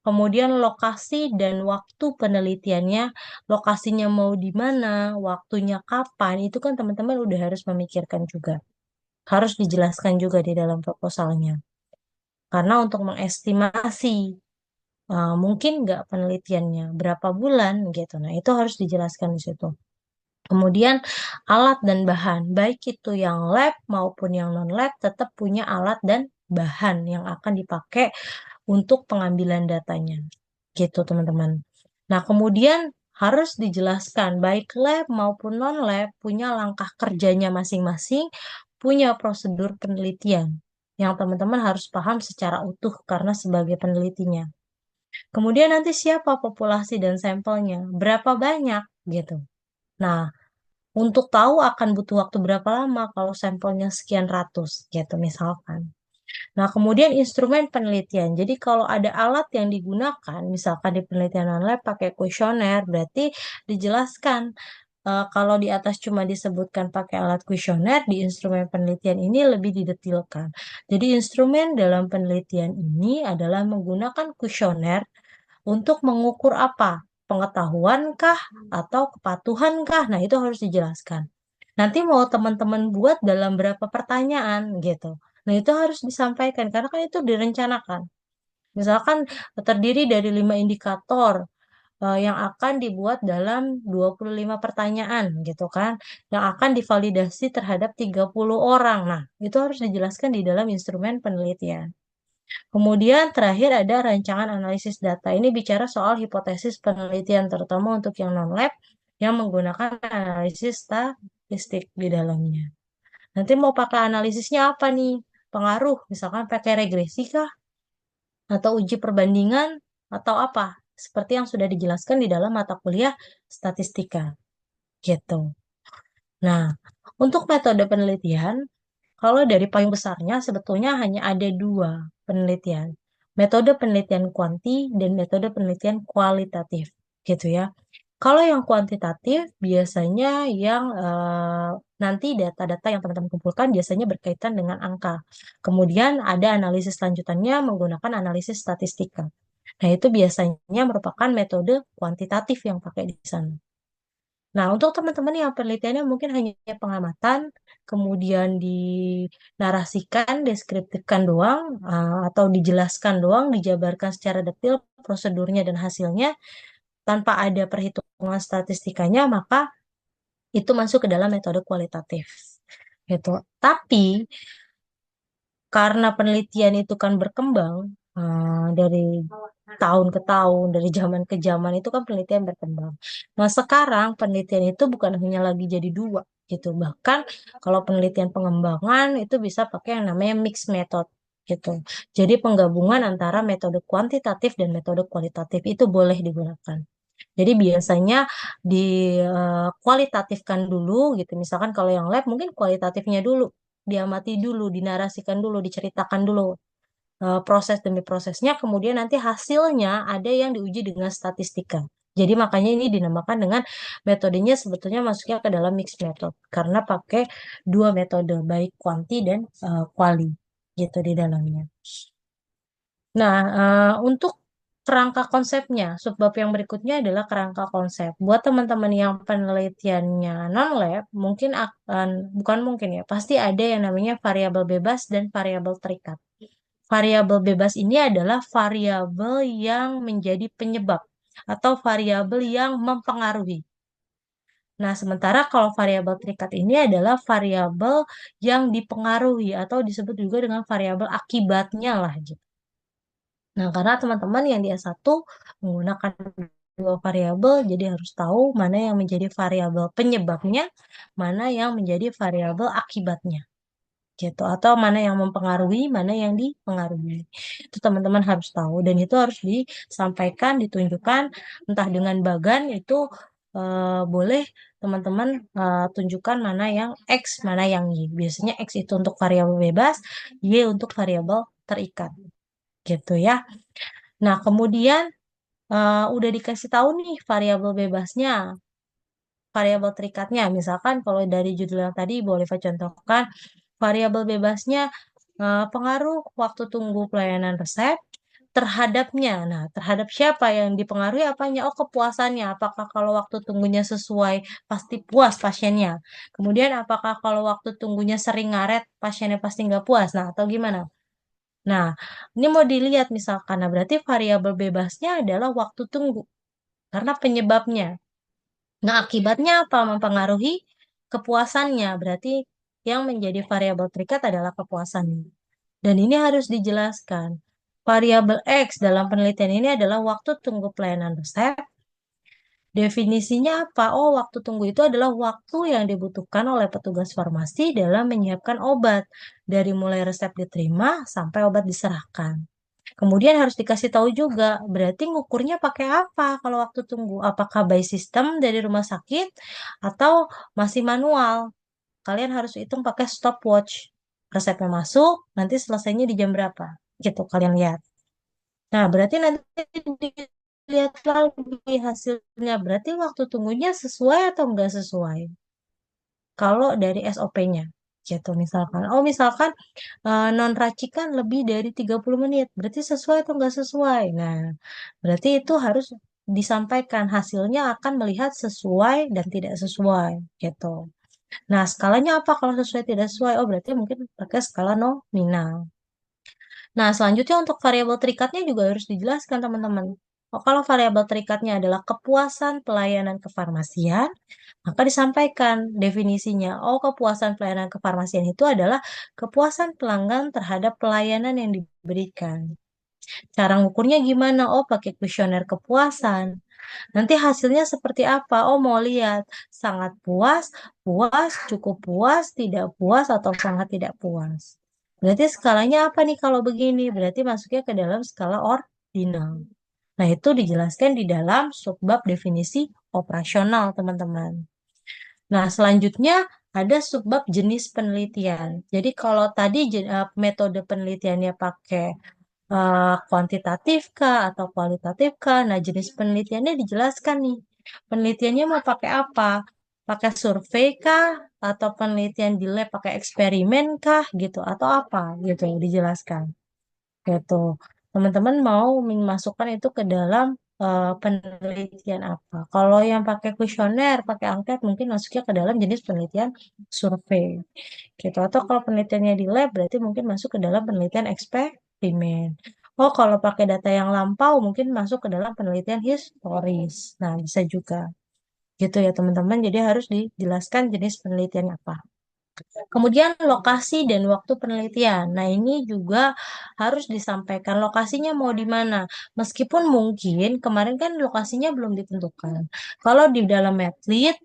Kemudian lokasi dan waktu penelitiannya, lokasinya mau di mana, waktunya kapan, itu kan teman-teman udah harus memikirkan juga. Harus dijelaskan juga di dalam proposalnya. Karena untuk mengestimasi mungkin nggak penelitiannya berapa bulan gitu. Nah, itu harus dijelaskan di situ. Kemudian alat dan bahan, baik itu yang lab maupun yang non-lab tetap punya alat dan bahan yang akan dipakai untuk pengambilan datanya. Gitu, teman-teman. Nah, kemudian harus dijelaskan baik lab maupun non-lab punya langkah kerjanya masing-masing, punya prosedur penelitian yang teman-teman harus paham secara utuh karena sebagai penelitinya. Kemudian nanti siapa populasi dan sampelnya, berapa banyak gitu. Nah, untuk tahu akan butuh waktu berapa lama kalau sampelnya sekian ratus gitu misalkan. Nah, kemudian instrumen penelitian. Jadi kalau ada alat yang digunakan, misalkan di penelitian non-lab pakai kuesioner, berarti dijelaskan kalau di atas cuma disebutkan pakai alat kuesioner, di instrumen penelitian ini lebih didetilkan. Jadi instrumen dalam penelitian ini adalah menggunakan kuesioner untuk mengukur apa? Pengetahuankah atau kepatuhankah? Nah, itu harus dijelaskan. Nanti mau teman-teman buat dalam berapa pertanyaan gitu. Nah, itu harus disampaikan karena kan itu direncanakan. Misalkan terdiri dari 5 indikator yang akan dibuat dalam 25 pertanyaan gitu kan. Yang akan divalidasi terhadap 30 orang. Nah, itu harus dijelaskan di dalam instrumen penelitian. Kemudian terakhir ada rancangan analisis data. Ini bicara soal hipotesis penelitian, terutama untuk yang non-lab yang menggunakan analisis statistik di dalamnya. Nanti mau pakai analisisnya apa nih? Pengaruh, misalkan pakai regresi kah? Atau uji perbandingan? Atau apa? Seperti yang sudah dijelaskan di dalam mata kuliah statistika. Gitu. Nah, untuk metode penelitian, kalau dari payung besarnya sebetulnya hanya ada dua penelitian. Metode penelitian kuanti dan metode penelitian kualitatif. Gitu ya. Kalau yang kuantitatif biasanya yang nanti data-data yang teman-teman kumpulkan biasanya berkaitan dengan angka. Kemudian ada analisis lanjutannya menggunakan analisis statistika. Nah, itu biasanya merupakan metode kuantitatif yang pakai di sana. Nah, untuk teman-teman yang penelitiannya mungkin hanya pengamatan, kemudian dinarasikan, deskriptifkan doang, atau dijelaskan doang, dijabarkan secara detail prosedurnya dan hasilnya, tanpa ada perhitungan statistikanya, maka itu masuk ke dalam metode kualitatif. Gitu. Tapi, karena penelitian itu kan berkembang, dari tahun ke tahun, dari zaman ke zaman itu kan penelitian berkembang. Nah, sekarang penelitian itu bukan hanya lagi jadi dua gitu. Bahkan kalau penelitian pengembangan itu bisa pakai yang namanya mixed method gitu. Jadi penggabungan antara metode kuantitatif dan metode kualitatif itu boleh digunakan. Jadi biasanya dikualitatifkan dulu gitu. Misalkan kalau yang lab mungkin kualitatifnya dulu, diamati dulu, dinarasikan dulu, diceritakan dulu proses demi prosesnya, kemudian nanti hasilnya ada yang diuji dengan statistika. Jadi makanya ini dinamakan dengan metodenya sebetulnya masuknya ke dalam mixed method karena pakai dua metode baik kuanti dan kuali gitu di dalamnya. Nah, untuk kerangka konsepnya, subbab yang berikutnya adalah kerangka konsep. Buat teman-teman yang penelitiannya non-lab, mungkin akan, bukan mungkin ya, pasti ada yang namanya variabel bebas dan variabel terikat. Variabel bebas ini adalah variabel yang menjadi penyebab atau variabel yang mempengaruhi. Nah, sementara kalau variabel terikat ini adalah variabel yang dipengaruhi atau disebut juga dengan variabel akibatnya lah gitu. Nah, karena teman-teman yang di S1 menggunakan dua variabel, jadi harus tahu mana yang menjadi variabel penyebabnya, mana yang menjadi variabel akibatnya gitu atau mana yang mempengaruhi, mana yang dipengaruhi. Itu teman-teman harus tahu dan itu harus disampaikan, ditunjukkan entah dengan bagan itu boleh teman-teman tunjukkan mana yang X, mana yang Y. Biasanya X itu untuk variabel bebas, Y untuk variabel terikat. Gitu ya. Nah, kemudian udah dikasih tahu nih variabel bebasnya, variabel terikatnya. Misalkan kalau dari judul yang tadi boleh saya contohkan variabel bebasnya pengaruh waktu tunggu pelayanan resep terhadapnya. Nah, terhadap siapa yang dipengaruhi apanya? Oh, kepuasannya. Apakah kalau waktu tunggunya sesuai pasti puas pasiennya? Kemudian apakah kalau waktu tunggunya sering ngaret pasiennya pasti nggak puas? Nah, atau gimana? Nah, ini mau dilihat misalkan. Nah, berarti variabel bebasnya adalah waktu tunggu karena penyebabnya. Nah, akibatnya apa? Mempengaruhi kepuasannya. Berarti yang menjadi variabel terikat adalah kepuasannya. Dan ini harus dijelaskan. Variabel X dalam penelitian ini adalah waktu tunggu pelayanan resep. Definisinya apa? Oh, waktu tunggu itu adalah waktu yang dibutuhkan oleh petugas farmasi dalam menyiapkan obat. Dari mulai resep diterima sampai obat diserahkan. Kemudian harus dikasih tahu juga, berarti ngukurnya pakai apa kalau waktu tunggu? Apakah by system dari rumah sakit atau masih manual? Kalian harus hitung pakai stopwatch. Resepnya masuk, nanti selesainya di jam berapa? Gitu kalian lihat. Nah, berarti nanti dilihat lagi hasilnya. Berarti waktu tunggunya sesuai atau enggak sesuai? Kalau dari SOP-nya. Gitu misalkan. Oh, misalkan non racikan lebih dari 30 menit. Berarti sesuai atau enggak sesuai? Nah, berarti itu harus disampaikan. Hasilnya akan melihat sesuai dan tidak sesuai. Gitu. Nah, skalanya apa kalau sesuai tidak sesuai? Oh, berarti mungkin pakai skala nominal. Nah, selanjutnya untuk variabel terikatnya juga harus dijelaskan, teman-teman. Oh, kalau variabel terikatnya adalah kepuasan pelayanan kefarmasian, maka disampaikan definisinya. Oh, kepuasan pelayanan kefarmasian itu adalah kepuasan pelanggan terhadap pelayanan yang diberikan. Cara ngukurnya gimana? Oh, pakai kuesioner kepuasan. Nanti hasilnya seperti apa? Oh, mau lihat sangat puas, puas, cukup puas, tidak puas, atau sangat tidak puas. Berarti skalanya apa nih kalau begini? Berarti masuknya ke dalam skala ordinal. Nah, itu dijelaskan di dalam subbab definisi operasional, teman-teman. Nah, selanjutnya ada subbab jenis penelitian. Jadi kalau tadi metode penelitiannya pakai kuantitatif kah atau kualitatif kah? Nah, jenis penelitiannya dijelaskan nih. Penelitiannya mau pakai apa? Pakai survei kah? Atau penelitian di lab pakai eksperimen kah? Gitu. Atau apa? Gitu, dijelaskan. Gitu. Teman-teman mau memasukkan itu ke dalam penelitian apa? Kalau yang pakai kuesioner, pakai angket, mungkin masuknya ke dalam jenis penelitian survei. Gitu. Atau kalau penelitiannya di lab, berarti mungkin masuk ke dalam penelitian eksperimen. Oh, kalau pakai data yang lampau, mungkin masuk ke dalam penelitian historis. Nah, bisa juga. Gitu ya, teman-teman. Jadi harus dijelaskan jenis penelitian apa. Kemudian lokasi dan waktu penelitian. Nah, ini juga harus disampaikan lokasinya mau di mana. Meskipun mungkin kemarin kan lokasinya belum ditentukan. Kalau di dalam Medlit,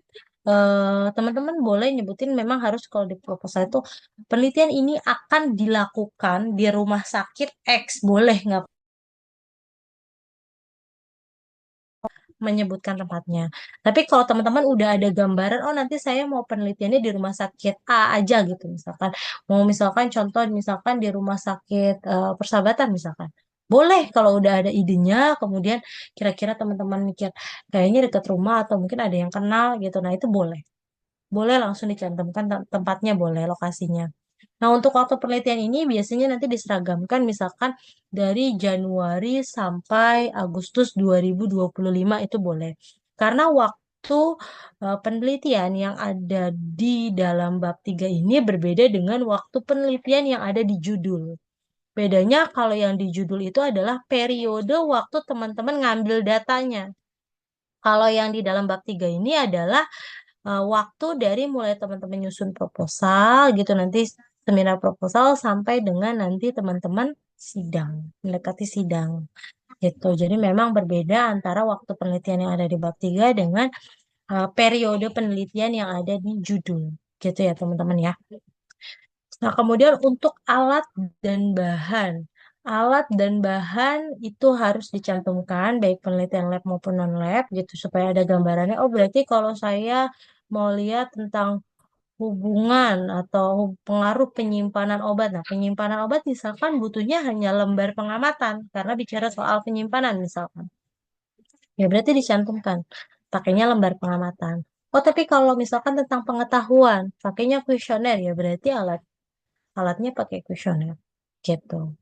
teman-teman boleh nyebutin memang harus kalau di proposal itu penelitian ini akan dilakukan di rumah sakit X. Boleh nggak menyebutkan tempatnya. Tapi kalau teman-teman udah ada gambaran, oh nanti saya mau penelitiannya di rumah sakit A aja gitu misalkan. Mau misalkan contoh misalkan di rumah sakit Persahabatan misalkan. Boleh kalau udah ada idenya, kemudian kira-kira teman-teman mikir kayaknya dekat rumah atau mungkin ada yang kenal gitu. Nah, itu boleh. Boleh langsung dicantumkan tempatnya boleh, lokasinya. Nah, untuk waktu penelitian ini biasanya nanti diseragamkan misalkan dari Januari sampai Agustus 2025 itu boleh. Karena waktu penelitian yang ada di dalam bab 3 ini berbeda dengan waktu penelitian yang ada di judul. Bedanya kalau yang di judul itu adalah periode waktu teman-teman ngambil datanya. Kalau yang di dalam bab 3 ini adalah waktu dari mulai teman-teman nyusun proposal gitu nanti seminar proposal sampai dengan nanti teman-teman sidang, mendekati sidang gitu. Jadi memang berbeda antara waktu penelitian yang ada di bab 3 dengan periode penelitian yang ada di judul gitu ya teman-teman ya. Nah, kemudian untuk alat dan bahan. Alat dan bahan itu harus dicantumkan baik penelitian lab maupun non-lab gitu supaya ada gambarannya. Oh, berarti kalau saya mau lihat tentang hubungan atau pengaruh penyimpanan obat. Nah, penyimpanan obat misalkan butuhnya hanya lembar pengamatan karena bicara soal penyimpanan misalkan. Ya berarti dicantumkan pakainya lembar pengamatan. Oh, tapi kalau misalkan tentang pengetahuan, pakainya kuesioner ya berarti alatnya pakai kuesioner gitu.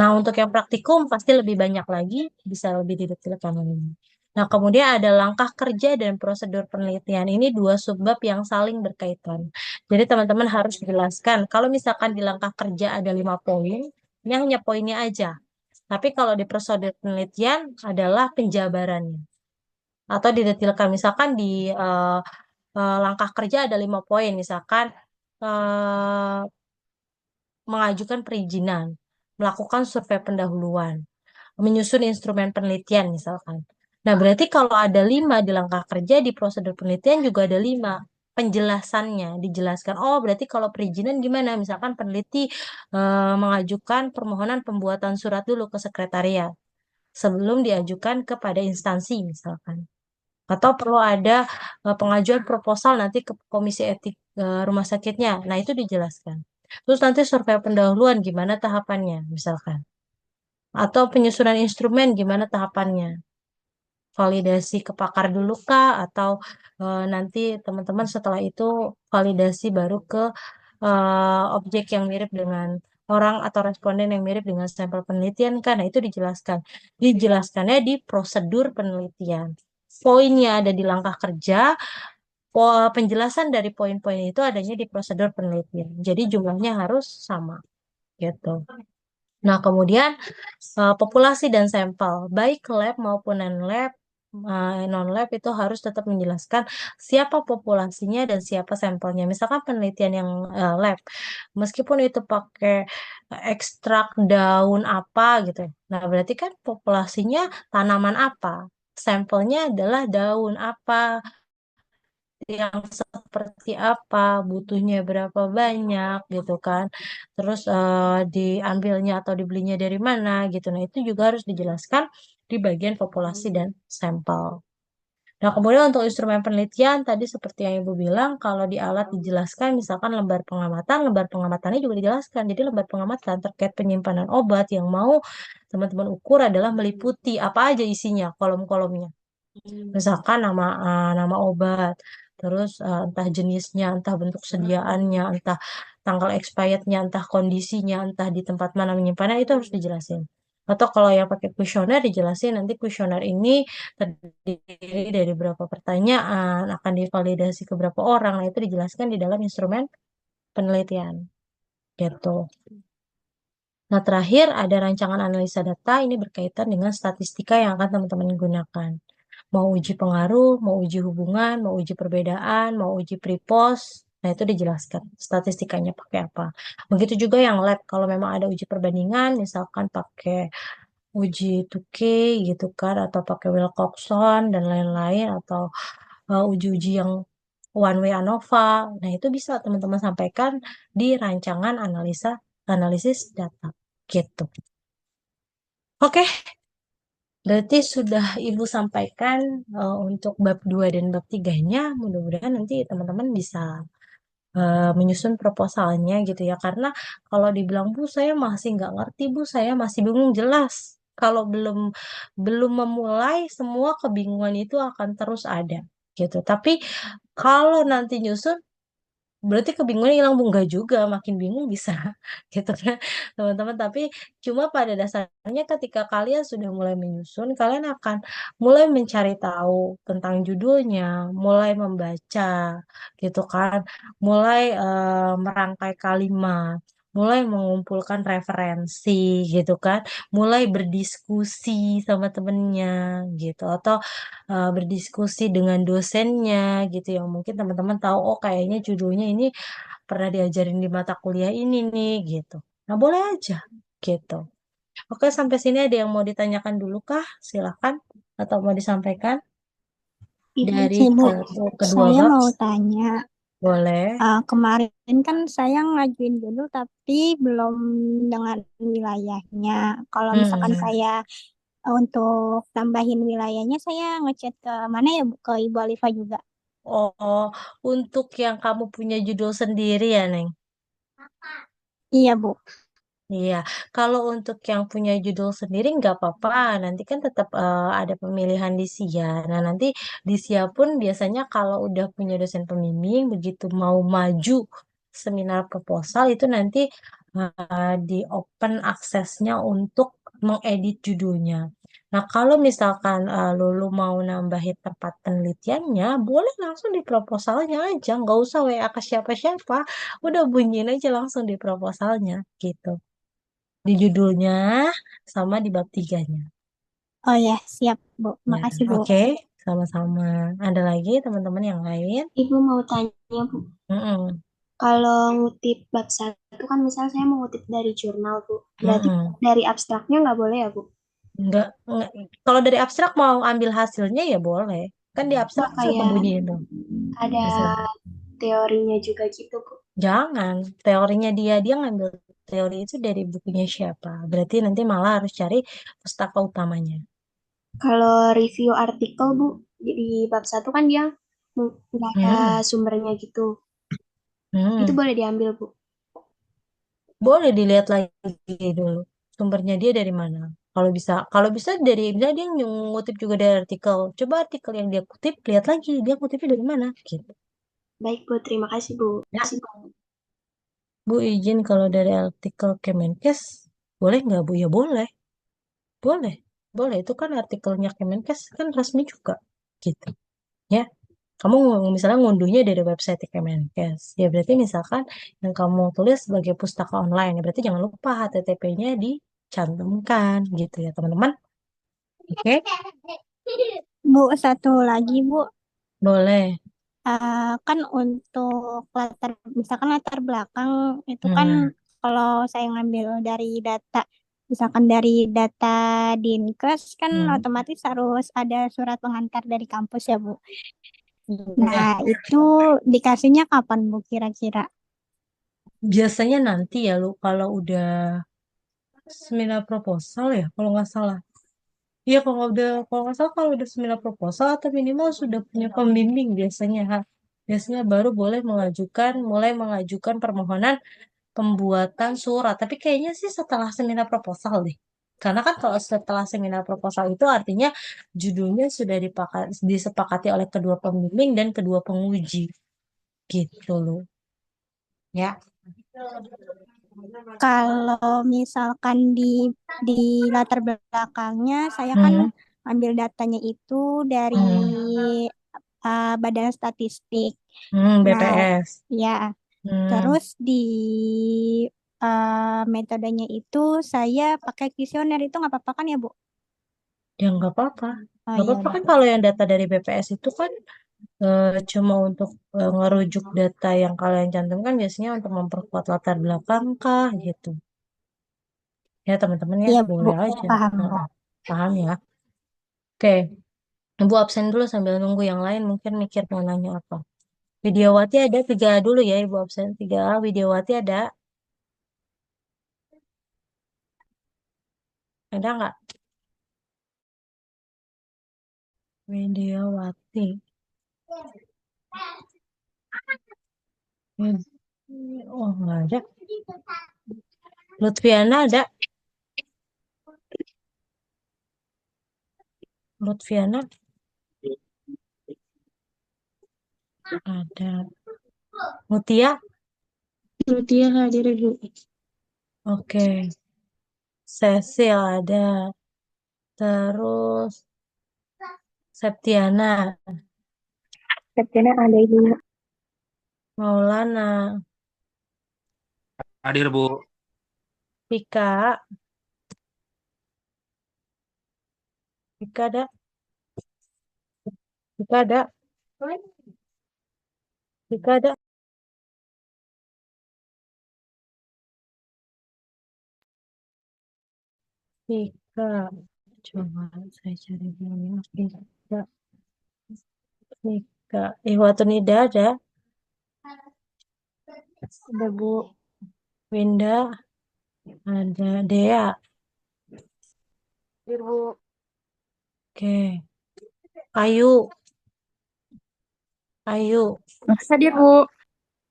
Nah, untuk yang praktikum pasti lebih banyak lagi, bisa lebih didetailkan lagi. Nah, kemudian ada langkah kerja dan prosedur penelitian. Ini dua subbab yang saling berkaitan. Jadi, teman-teman harus jelaskan. Kalau misalkan di langkah kerja ada 5 poin, ini hanya poinnya aja. Tapi kalau di prosedur penelitian adalah penjabarannya. Atau didetailkan. Misalkan di langkah kerja ada 5 poin. Misalkan eh, mengajukan perizinan, melakukan survei pendahuluan, menyusun instrumen penelitian misalkan. Nah, berarti kalau ada 5 di langkah kerja, di prosedur penelitian juga ada 5. Penjelasannya dijelaskan. Oh, berarti kalau perizinan gimana? Misalkan peneliti mengajukan permohonan pembuatan surat dulu ke sekretariat sebelum diajukan kepada instansi misalkan. Atau perlu ada pengajuan proposal nanti ke komisi etik rumah sakitnya. Nah, itu dijelaskan. Terus nanti survei pendahuluan gimana tahapannya misalkan. Atau penyusunan instrumen gimana tahapannya? Validasi ke pakar dulu kah? Atau nanti teman-teman setelah itu validasi baru ke objek yang mirip dengan orang atau responden yang mirip dengan sampel penelitian kan? Nah, itu dijelaskan. Dijelaskannya di prosedur penelitian. Poinnya ada di langkah kerja, penjelasan dari poin-poin itu adanya di prosedur penelitian. Jadi jumlahnya harus sama gitu. Nah, kemudian populasi dan sampel, baik lab maupun non-lab, non-lab itu harus tetap menjelaskan siapa populasinya dan siapa sampelnya. Misalkan penelitian yang lab, meskipun itu pakai ekstrak daun apa gitu. Nah, berarti kan populasinya tanaman apa, sampelnya adalah daun apa, yang seperti apa, butuhnya berapa banyak gitu kan. Terus diambilnya atau dibelinya dari mana gitu. Nah, itu juga harus dijelaskan di bagian populasi dan sampel. Nah, kemudian untuk instrumen penelitian tadi seperti yang Ibu bilang, kalau di alat dijelaskan misalkan lembar pengamatannya juga dijelaskan. Jadi lembar pengamatan terkait penyimpanan obat yang mau teman-teman ukur adalah meliputi apa aja isinya, kolom-kolomnya. Misalkan nama obat, terus entah jenisnya, entah bentuk sediaannya, entah tanggal expirednya, entah kondisinya, entah di tempat mana menyimpannya itu harus dijelasin. Atau kalau yang pakai kuesioner dijelasin nanti kuesioner ini terdiri dari berapa pertanyaan, akan divalidasi ke berapa orang, nah itu dijelaskan di dalam instrumen penelitian gitu. Nah, terakhir ada rancangan analisa data ini berkaitan dengan statistika yang akan teman-teman gunakan. Mau uji pengaruh, mau uji hubungan, mau uji perbedaan, mau uji pre-post, Nah, itu dijelaskan statistikanya pakai apa. Begitu juga yang lab, kalau memang ada uji perbandingan, misalkan pakai uji Tukey gitu kan, atau pakai Wilcoxon dan lain-lain, atau uji-uji yang one way ANOVA. Nah, itu bisa teman-teman sampaikan di rancangan analisis data gitu. Oke, berarti sudah Ibu sampaikan untuk bab 2 dan bab 3-nya. Mudah-mudahan nanti teman-teman bisa menyusun proposalnya gitu ya. Karena kalau dibilang, Bu, saya masih nggak ngerti, Bu, saya masih bingung, jelas. Kalau belum belum memulai, semua kebingungan itu akan terus ada gitu. Tapi kalau nanti nyusun, berarti kebingungan hilang, Bu, enggak juga, makin bingung bisa gitu kan teman-teman. Tapi cuma pada dasarnya ketika kalian sudah mulai menyusun, kalian akan mulai mencari tahu tentang judulnya, mulai membaca gitu kan, mulai merangkai kalimat, mulai mengumpulkan referensi gitu kan, mulai berdiskusi sama temennya gitu, atau berdiskusi dengan dosennya gitu, yang mungkin teman-teman tahu, oh kayaknya judulnya ini pernah diajarin di mata kuliah ini nih gitu. Nah, boleh aja gitu. Oke, sampai sini ada yang mau ditanyakan dulu kah? Silakan, atau mau disampaikan Ini dari sih, Bu, kedua saya bab? mau tanya. Boleh. Kemarin kan saya ngajuin dulu tapi belum dengan wilayahnya. Kalau misalkan Hmm. saya untuk tambahin wilayahnya, saya ngechat ke mana ya, Bu? Ke Ibu Alifa juga. Oh, untuk yang kamu punya judul sendiri ya, Neng? Iya, Bu. Iya, kalau untuk yang punya judul sendiri nggak apa-apa, nanti kan tetap ada pemilihan di SIA. Nah, nanti di SIA pun biasanya kalau udah punya dosen pembimbing, begitu mau maju seminar proposal itu nanti di open aksesnya untuk mengedit judulnya. Nah, kalau misalkan Lulu mau nambahin tempat penelitiannya, boleh langsung di proposalnya aja, nggak usah WA ke siapa-siapa, udah bunyiin aja langsung di proposalnya gitu, di judulnya sama di bab 3-nya. Oh ya, siap, Bu. Ya, Makasih, Bu. oke, sama-sama. Ada lagi teman-teman yang lain? Ibu mau tanya, Bu. Mm-mm, Kalau ngutip bab satu kan misal saya mau ngutip dari jurnal, Bu. Berarti mm-mm. dari abstraknya nggak boleh ya, Bu? Nggak, kalau dari abstrak mau ambil hasilnya ya boleh. Kan di abstrak Nggak bisa kayak kebunyiin tuh ada hasilnya. teorinya juga gitu, Bu. Jangan, teorinya dia ngambil teori itu dari bukunya siapa. Berarti nanti malah harus cari pustaka utamanya. Kalau review artikel, Bu, di bab satu kan dia nggak ada Hmm, sumbernya gitu. Itu hmm. boleh diambil, Bu. Boleh dilihat lagi dulu sumbernya dia dari mana. Kalau bisa dari misalnya dia ngutip juga dari artikel. Coba artikel yang dia kutip, lihat lagi dia kutipnya dari mana gitu. Baik, Bu. Terima kasih, Bu. Ya, Bu, izin kalau dari artikel Kemenkes boleh nggak, Bu? Ya boleh, boleh, boleh. Itu kan artikelnya Kemenkes kan resmi juga gitu. Ya, kamu misalnya ngunduhnya dari website Kemenkes. Ya berarti misalkan yang kamu tulis sebagai pustaka online, ya berarti jangan lupa HTTP-nya dicantumkan gitu ya, teman-teman. Oke, Bu, satu lagi, Bu. boleh. Kan untuk misalkan latar belakang itu kan Hmm. kalau saya ngambil dari data, misalkan dari data Dinkes kan Hmm. otomatis harus ada surat pengantar dari kampus ya, Bu. Ya, Nah, itu dikasihnya kapan, Bu, kira-kira? biasanya nanti ya lu kalau udah seminar proposal ya, kalau nggak salah. Iya, kalau nggak salah kalau udah seminar proposal atau minimal sudah punya pembimbing biasanya, ha. Biasanya baru mulai mengajukan permohonan pembuatan surat. Tapi kayaknya sih setelah seminar proposal deh. Karena kan kalau setelah seminar proposal itu artinya judulnya sudah disepakati oleh kedua pembimbing dan kedua penguji gitu loh. Ya. Kalau misalkan di latar belakangnya, saya kan Hmm, ambil datanya itu dari hmm, Badan Statistik. Nah, BPS. ya, Hmm, terus di metodenya itu saya pakai kuesioner itu nggak apa-apa kan ya, Bu? ya nggak apa-apa. Oh Nggak iya, apa-apa Bu. kan kalau yang data dari BPS itu kan cuma untuk ngerujuk data yang kalian cantumkan biasanya untuk memperkuat latar belakang kah gitu. Ya teman-teman ya Iya, Bu. boleh aja. Paham. Paham ya. Oke, Ibu absen dulu sambil nunggu yang lain mungkin mikir mau nanya apa. Widiawati ada 3 dulu ya Ibu absen 3. Widiawati ada? Ada nggak? Widiawati. Oh nggak ada. Lutfiana ada? Lutfiana ada. Mutia? Mutia hadir, Bu. Oke. Cecil ada. Terus Septiana, Septiana ada Ibu. Maulana, Hadir, Bu. Pika, Pika ada? Pika ada? Pika ada? Pika. Coba saya cari dulu. Pika, Pika. Ihwatunida ada? Ada Bu. Winda ada. Dea. Hadir Bu. Oke. Ayu, Ayu. Hadir, Bu.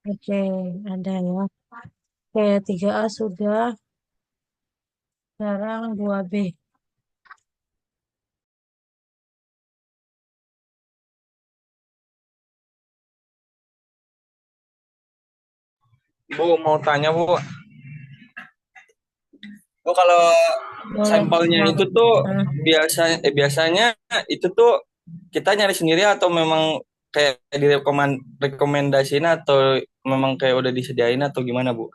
Oke, ada ya. Oke, 3A sudah. Sekarang 2B. Bu, mau tanya, Bu. Bu, kalau Boleh. sampelnya Nah, itu tuh nah. biasanya itu tuh kita nyari sendiri atau memang kayak rekomendasiin atau memang kayak udah disediain atau gimana, Bu?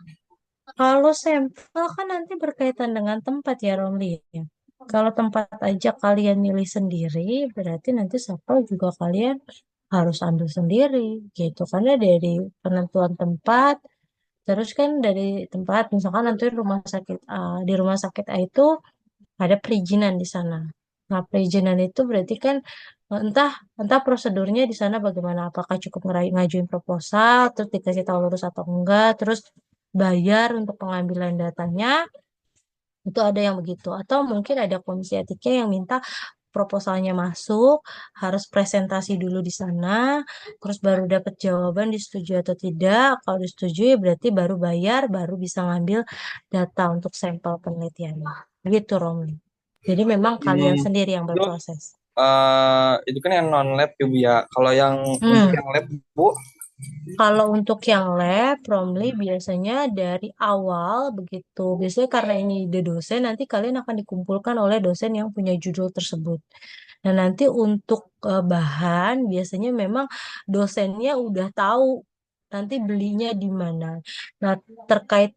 Kalau sampel kan nanti berkaitan dengan tempat ya Romli ya. Kalau tempat aja kalian milih sendiri, berarti nanti sampel juga kalian harus ambil sendiri gitu. Karena dari penentuan tempat, terus kan dari tempat, misalkan nanti rumah sakit A, di rumah sakit A itu ada perizinan di sana. Nah, perizinan itu berarti kan entah entah prosedurnya di sana bagaimana, apakah cukup ngajuin proposal, terus dikasih tahu lulus atau enggak, terus bayar untuk pengambilan datanya, itu ada yang begitu. Atau mungkin ada komisi etiknya yang minta proposalnya masuk, harus presentasi dulu di sana, terus baru dapat jawaban disetujui atau tidak. Kalau disetujui berarti baru bayar, baru bisa ngambil data untuk sampel penelitiannya. Begitu, Romli. Jadi memang kalian sendiri yang Itu berproses. itu kan yang non lab ya, Bu ya. Kalau yang untuk yang lab, Bu, Kalau untuk yang lab, Romli biasanya dari awal begitu. Biasanya karena ini ide dosen, nanti kalian akan dikumpulkan oleh dosen yang punya judul tersebut. Nah, nanti untuk bahan, biasanya memang dosennya udah tahu nanti belinya di mana. Nah, terkait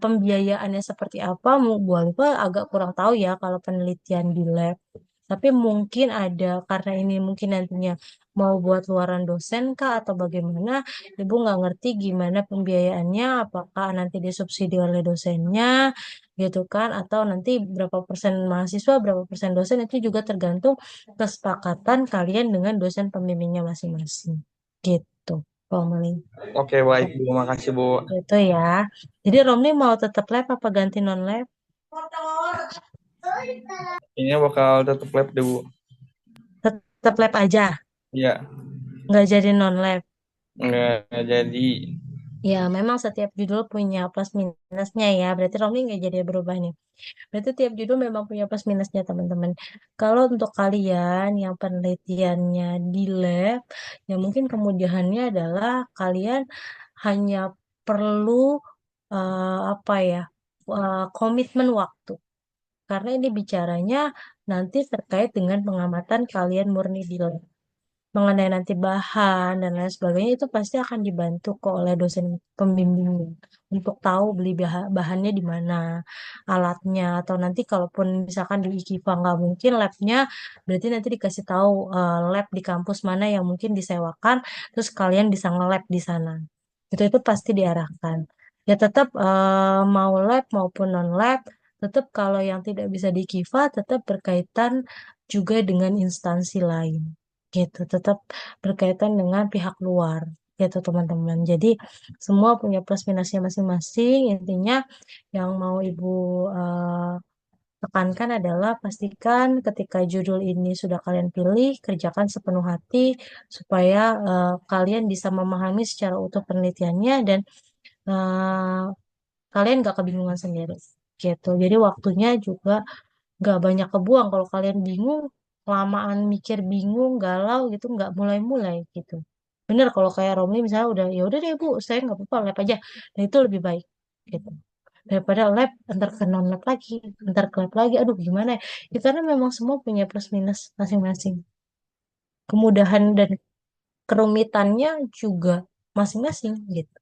pembiayaannya seperti apa, Bu Alifa agak kurang tahu ya kalau penelitian di lab. Tapi mungkin ada, karena ini mungkin nantinya mau buat luaran dosen kah atau bagaimana, Ibu nggak ngerti gimana pembiayaannya, apakah nanti disubsidi oleh dosennya, gitu kan, atau nanti berapa persen mahasiswa, berapa persen dosen, itu juga tergantung kesepakatan kalian dengan dosen pembimbingnya masing-masing. Gitu, Romli. oke baik, Bu. Makasih, Bu. Gitu ya. Jadi Romli mau tetap lab apa ganti non-lab? Ini bakal tetap lab deh, Bu. Tetap lab aja, Iya, nggak jadi non-lab. nggak jadi. Ya, memang setiap judul punya plus minusnya ya. Berarti Romli nggak jadi berubah nih. Berarti tiap judul memang punya plus minusnya, teman-teman. Kalau untuk kalian yang penelitiannya di lab, ya mungkin kemudahannya adalah kalian hanya perlu apa ya, komitmen waktu. Karena ini bicaranya nanti terkait dengan pengamatan kalian murni di lab. mengenai nanti bahan dan lain sebagainya itu pasti akan dibantu kok oleh dosen pembimbingnya untuk tahu beli bahannya di mana, alatnya, atau nanti kalaupun misalkan di IKIPA nggak mungkin labnya, berarti nanti dikasih tahu lab di kampus mana yang mungkin disewakan, terus kalian bisa nge-lab di sana. Itu pasti diarahkan. Ya tetap mau lab maupun non lab, tetap kalau yang tidak bisa di IKIPA tetap berkaitan juga dengan instansi lain gitu, tetap berkaitan dengan pihak luar gitu teman-teman. Jadi semua punya plus minusnya masing-masing. Intinya yang mau Ibu eh, tekankan adalah pastikan ketika judul ini sudah kalian pilih, kerjakan sepenuh hati supaya kalian bisa memahami secara utuh penelitiannya dan eh, kalian gak kebingungan sendiri gitu. Jadi waktunya juga gak banyak kebuang. Kalau kalian bingung, kelamaan mikir bingung, galau gitu, nggak mulai-mulai gitu. Bener kalau kayak Romli misalnya udah ya udah deh Bu, saya nggak apa-apa lab aja. Nah itu lebih baik gitu. Daripada lab ntar ke non lab lagi, ntar ke lab lagi. Aduh gimana ya? Ya, karena memang semua punya plus minus masing-masing. Kemudahan dan kerumitannya juga masing-masing gitu.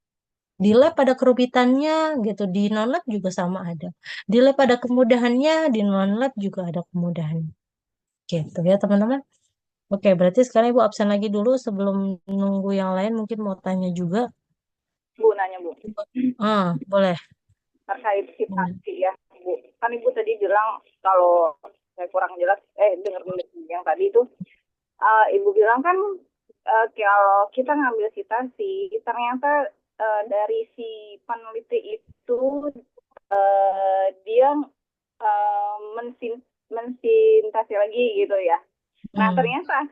Di lab ada kerumitannya gitu, di non lab juga sama ada. Di lab ada kemudahannya, di non lab juga ada kemudahannya. Gitu ya teman-teman. Oke, berarti sekarang Ibu absen lagi dulu sebelum nunggu yang lain mungkin mau tanya juga. Bu, nanya Bu. Boleh. Terkait citasi ya, Bu. Kan Ibu tadi bilang kalau saya kurang jelas, dengar yang tadi itu, Ibu bilang kan kalau kita ngambil citasi, ternyata dari si peneliti itu dia mensintasi lagi gitu ya. Nah ternyata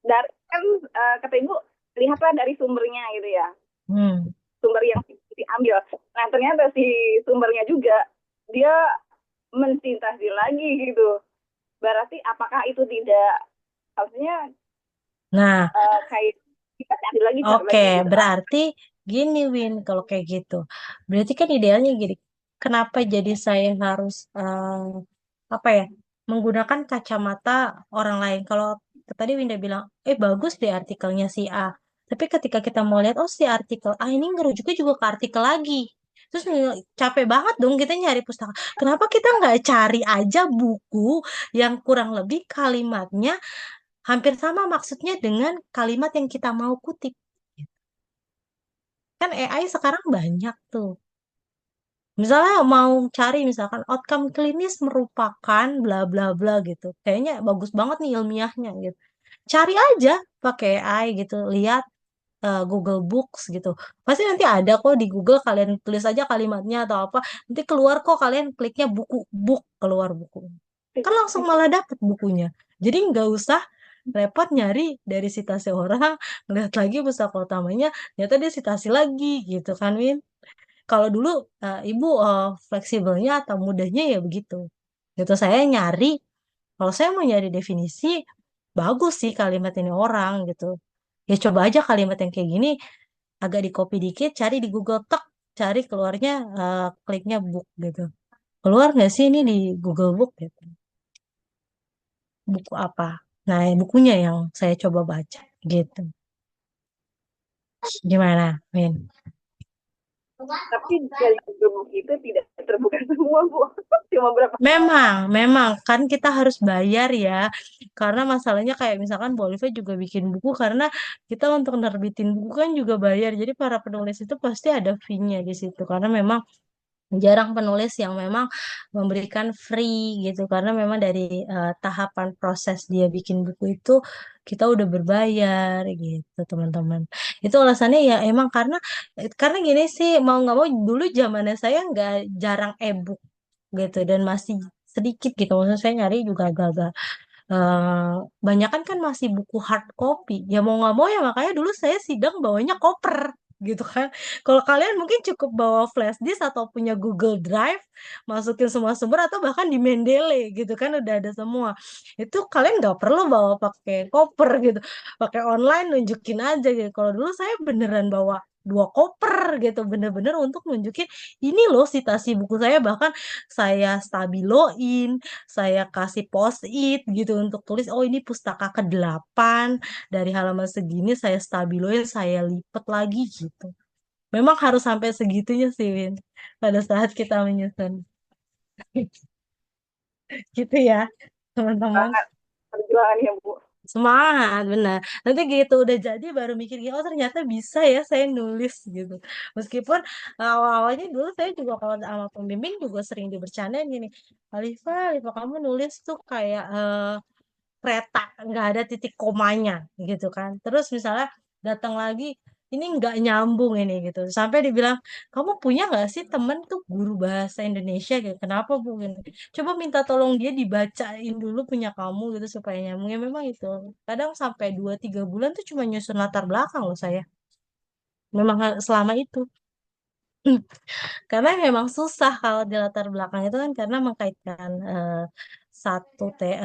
dari kan kata Ibu lihatlah dari sumbernya gitu ya. Sumber yang diambil. Nah ternyata si sumbernya juga dia mensintasi lagi gitu. Berarti apakah itu tidak harusnya kayak kita cari lagi Oke, gitu. berarti gini Win, kalau kayak gitu. Berarti kan idealnya gini. Kenapa jadi saya harus apa ya? Menggunakan kacamata orang lain. Kalau tadi Winda bilang, bagus deh artikelnya si A. Tapi ketika kita mau lihat, oh si artikel A ini ngerujuknya juga ke artikel lagi. Terus capek banget dong kita nyari pustaka. Kenapa kita nggak cari aja buku yang kurang lebih kalimatnya hampir sama maksudnya dengan kalimat yang kita mau kutip. Kan AI sekarang banyak tuh. Misalnya mau cari misalkan outcome klinis merupakan bla bla bla gitu. Kayaknya bagus banget nih ilmiahnya gitu. Cari aja pakai AI gitu. Lihat Google Books gitu. Pasti nanti ada kok di Google kalian tulis aja kalimatnya atau apa. Nanti keluar kok kalian kliknya buku, book keluar buku. Kan langsung malah dapet bukunya. Jadi nggak usah repot nyari dari citasi orang, ngeliat lagi pustaka utamanya, ternyata dia citasi lagi gitu kan Win. Kalau dulu ibu fleksibelnya atau mudahnya ya begitu. Gitu saya nyari, kalau saya mau nyari definisi, bagus sih kalimat ini orang gitu. Ya coba aja kalimat yang kayak gini, agak di copy dikit, cari di Google tek, cari keluarnya kliknya book gitu. Keluar nggak sih ini di Google Book gitu? Buku apa? Nah, bukunya yang saya coba baca gitu. Gimana, Min? Tapi dari Google itu tidak terbuka semua Bu. Cuma berapa? Memang kan kita harus bayar ya. Karena masalahnya kayak misalkan Bolivia juga bikin buku karena kita untuk nerbitin buku kan juga bayar. Jadi para penulis itu pasti ada fee-nya di situ karena memang jarang penulis yang memang memberikan free gitu karena memang dari tahapan proses dia bikin buku itu kita udah berbayar gitu teman-teman. Itu alasannya ya emang karena gini sih mau nggak mau dulu zamannya saya nggak jarang e-book gitu dan masih sedikit gitu maksudnya saya nyari juga agak-agak banyak kan masih buku hard copy ya mau nggak mau ya makanya dulu saya sidang bawanya koper gitu kan. Kalau kalian mungkin cukup bawa flash disk atau punya Google Drive, masukin semua sumber atau bahkan di Mendeley gitu kan udah ada semua. Itu kalian nggak perlu bawa pakai koper gitu, pakai online nunjukin aja gitu. Kalau dulu saya beneran bawa 2 koper gitu, bener-bener untuk nunjukin ini loh citasi buku saya, bahkan saya stabiloin, saya kasih post-it gitu untuk tulis, oh ini pustaka ke-8 dari halaman segini, saya stabiloin, saya lipet lagi gitu. Memang harus sampai segitunya sih, Win, pada saat kita menyusun. Gitu ya, teman-teman. Banget perjuangan ya Bu. Semangat, benar. Nanti gitu udah jadi baru mikir, oh ternyata bisa ya saya nulis gitu. Meskipun awal-awalnya dulu saya juga kalau sama pembimbing juga sering dibercandain gini, Alifa, kamu nulis tuh kayak kereta, nggak ada titik komanya gitu kan. Terus misalnya datang lagi, ini nggak nyambung ini gitu. Sampai dibilang, kamu punya nggak sih temen tuh guru bahasa Indonesia gitu? Kenapa Bu? Gini. Coba minta tolong dia dibacain dulu punya kamu gitu supaya nyambung. Ya memang itu. Kadang sampai 2-3 bulan tuh cuma nyusun latar belakang loh saya. Memang selama itu. Karena memang susah kalau di latar belakang itu kan karena mengkaitkan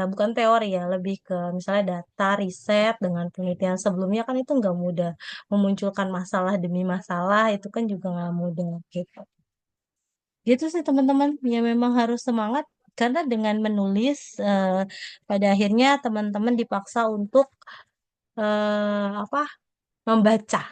bukan teori ya, lebih ke misalnya data, riset dengan penelitian sebelumnya kan itu nggak mudah. Memunculkan masalah demi masalah itu kan juga nggak mudah gitu. Gitu sih teman-teman, ya memang harus semangat karena dengan menulis pada akhirnya teman-teman dipaksa untuk apa membaca.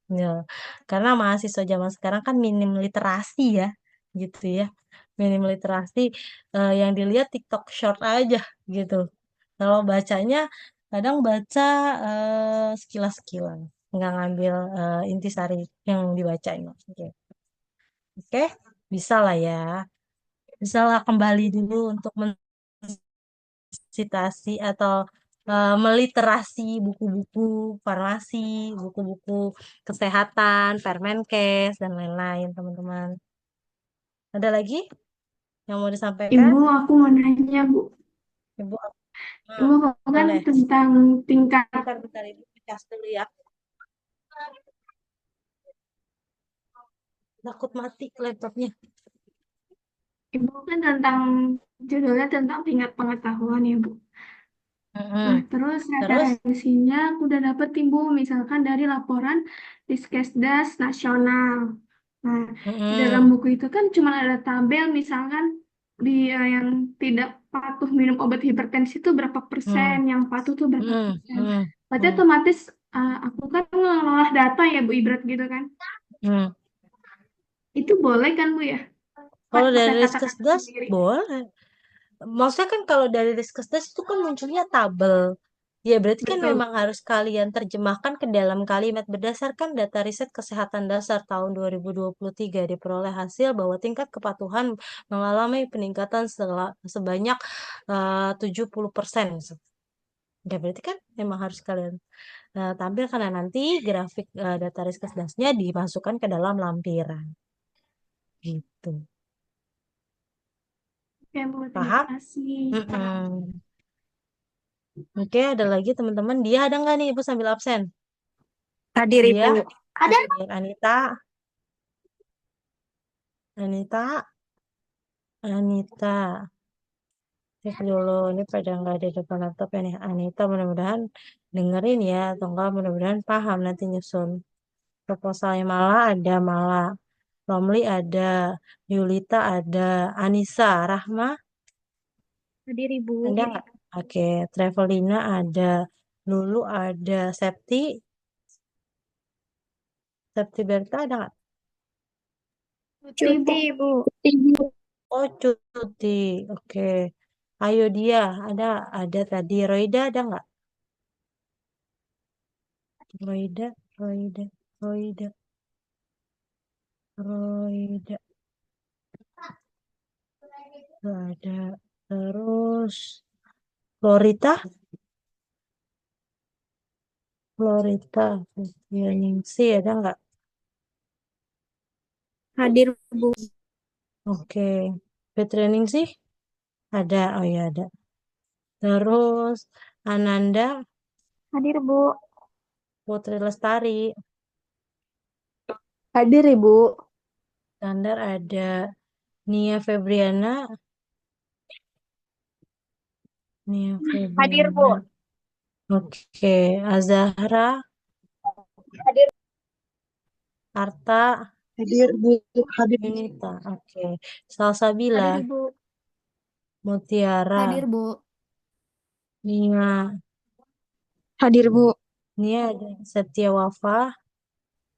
Ya, karena mahasiswa zaman sekarang kan minim literasi ya, gitu ya. Minim literasi yang dilihat TikTok short aja gitu. Kalau bacanya kadang baca sekilas-sekilas, nggak ngambil intisari yang dibacain. Oke, Oke, bisa lah ya. Bisa lah kembali dulu untuk citasi atau meliterasi buku-buku farmasi, buku-buku kesehatan, Permenkes, dan lain-lain, teman-teman. Ada lagi yang mau disampaikan? Ibu, aku mau nanya, Bu. Ibu, Ibu, kamu kan boleh. tentang tingkat, Bentar, Ibu cas dulu ya. Takut mati laptopnya. Ibu kan tentang judulnya tentang tingkat pengetahuan ya, Bu. Mm-mm. Nah, terus Terus? referensinya aku udah dapet Ibu, misalkan dari laporan Diskesdas Nasional. Nah, di dalam Mm-mm. buku itu kan cuma ada tabel, misalkan dia yang tidak patuh minum obat hipertensi itu berapa persen, Mm. yang patuh tuh berapa Mm. persen. Mm. Berarti Mm. otomatis aku kan ngolah data ya Bu, ibarat gitu kan. Mm. Itu boleh kan Bu ya? Kan Kalau dari saya katakan Riskesdas, sendiri. boleh. Maksudnya kan kalau dari Riskesdas itu kan munculnya tabel. Ya berarti kan Betul. memang harus kalian terjemahkan ke dalam kalimat berdasarkan data riset kesehatan dasar tahun 2023 diperoleh hasil bahwa tingkat kepatuhan mengalami peningkatan sebanyak 70%. Ya berarti kan memang harus kalian tampil karena nanti grafik data Riskesdasnya dimasukkan ke dalam lampiran. Gitu. Oke Bu, terima Paham? kasih. Mm-mm. Oke, ada lagi teman-teman. Dia ada nggak nih Ibu sambil absen? Hadir Dia, Ibu. Ada. hadir. Anita. Cek dulu. Ini pada nggak ada di depan laptop ya nih. Anita mudah-mudahan dengerin ya. Atau enggak mudah-mudahan paham nanti nyusun. Proposalnya Mala. Romli ada. Yulita ada. Anissa. Rahma Hadir Ibu. ada nggak? Oke. Travelina ada. Lulu ada. Septi Berta ada nggak? Cuti, Bu. Oh, cuti. Oke. Ayo dia, ada tadi. Roida ada nggak? Roida, Roida, Roida, Roida. Nggak ada. Terus, Florita, ya Ningsi ada nggak? Hadir Bu. Oke. Fitri Ningsi ada. Oh ya ada. Terus, Ananda, Hadir Bu. Putri Lestari, Hadir Ibu. Standar ada. Nia Febriana, Hadir Bu. Oke, Azahra, Hadir. Arta, Hadir Bu, hadir. Yunita, oke. Salsabila, Hadir Ibu. Mutiara, Hadir Bu. Nia, Hadir Bu. Nia ada Setia Wafa,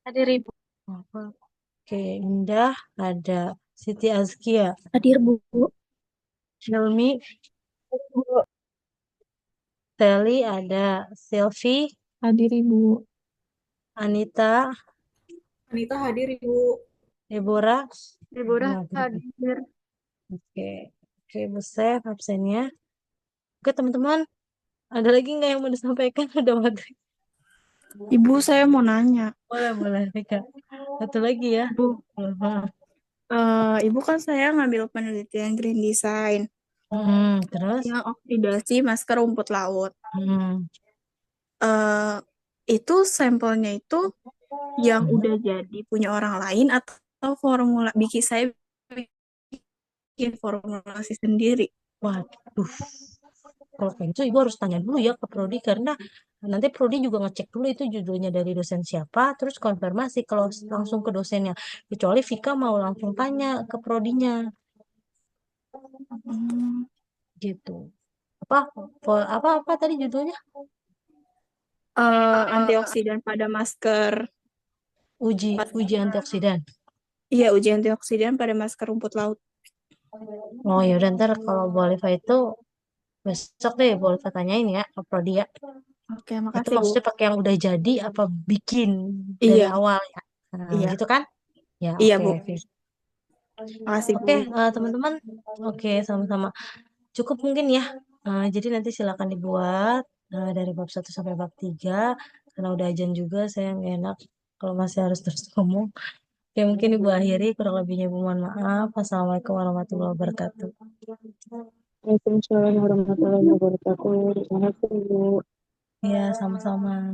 Hadir Ibu. Wafa. Oke, Indah ada Siti Azkia, Hadir Bu. Hilmi, Teli ada Selfie, Hadir Ibu. Anita, Anita hadir Ibu. Deborah. Deborah Nah, hadir. Oke, oke, Bu Sef absennya. Oke, teman-teman, ada lagi nggak yang mau disampaikan? Udah maghrib. Ibu, saya mau nanya. Boleh, Rika. Satu lagi ya. Bu, Mhm. Ibu kan saya ngambil penelitian green design Terus? yang oksidasi masker rumput laut. Hmm. Eh, itu sampelnya itu yang udah jadi punya orang lain atau saya bikin formulasi sendiri? Waduh, kalau kayak gitu Ibu harus tanya dulu ya ke Prodi karena nanti Prodi juga ngecek dulu itu judulnya dari dosen siapa, terus konfirmasi kalau langsung ke dosennya. Kecuali Vika mau langsung tanya ke Prodinya, gitu. Apa, apa tadi judulnya? Antioksidan pada masker. Uji antioksidan. Iya, uji antioksidan pada masker rumput laut. Oh ya udah ntar kalau Boleh itu besok deh boleh tanyain ya ke Prodi ya. Oke, Itu makasih Bu. maksudnya pakai yang udah jadi apa bikin dari Iya, awal ya? Nah, iya, gitu kan? Ya iya oke. Bu. Oke. Makasih Bu. Oke, teman-teman. Oke, sama-sama. Cukup mungkin ya. Jadi nanti silakan dibuat dari bab 1 sampai bab 3. Karena udah ajan juga, saya nggak enak kalau masih harus terus ngomong. Oke, mungkin Ibu akhiri. Kurang lebihnya Ibu mohon maaf. Assalamualaikum warahmatullahi wabarakatuh. Waalaikumsalam warahmatullahi wabarakatuh. Terima kasih Bu. Ya, sama-sama.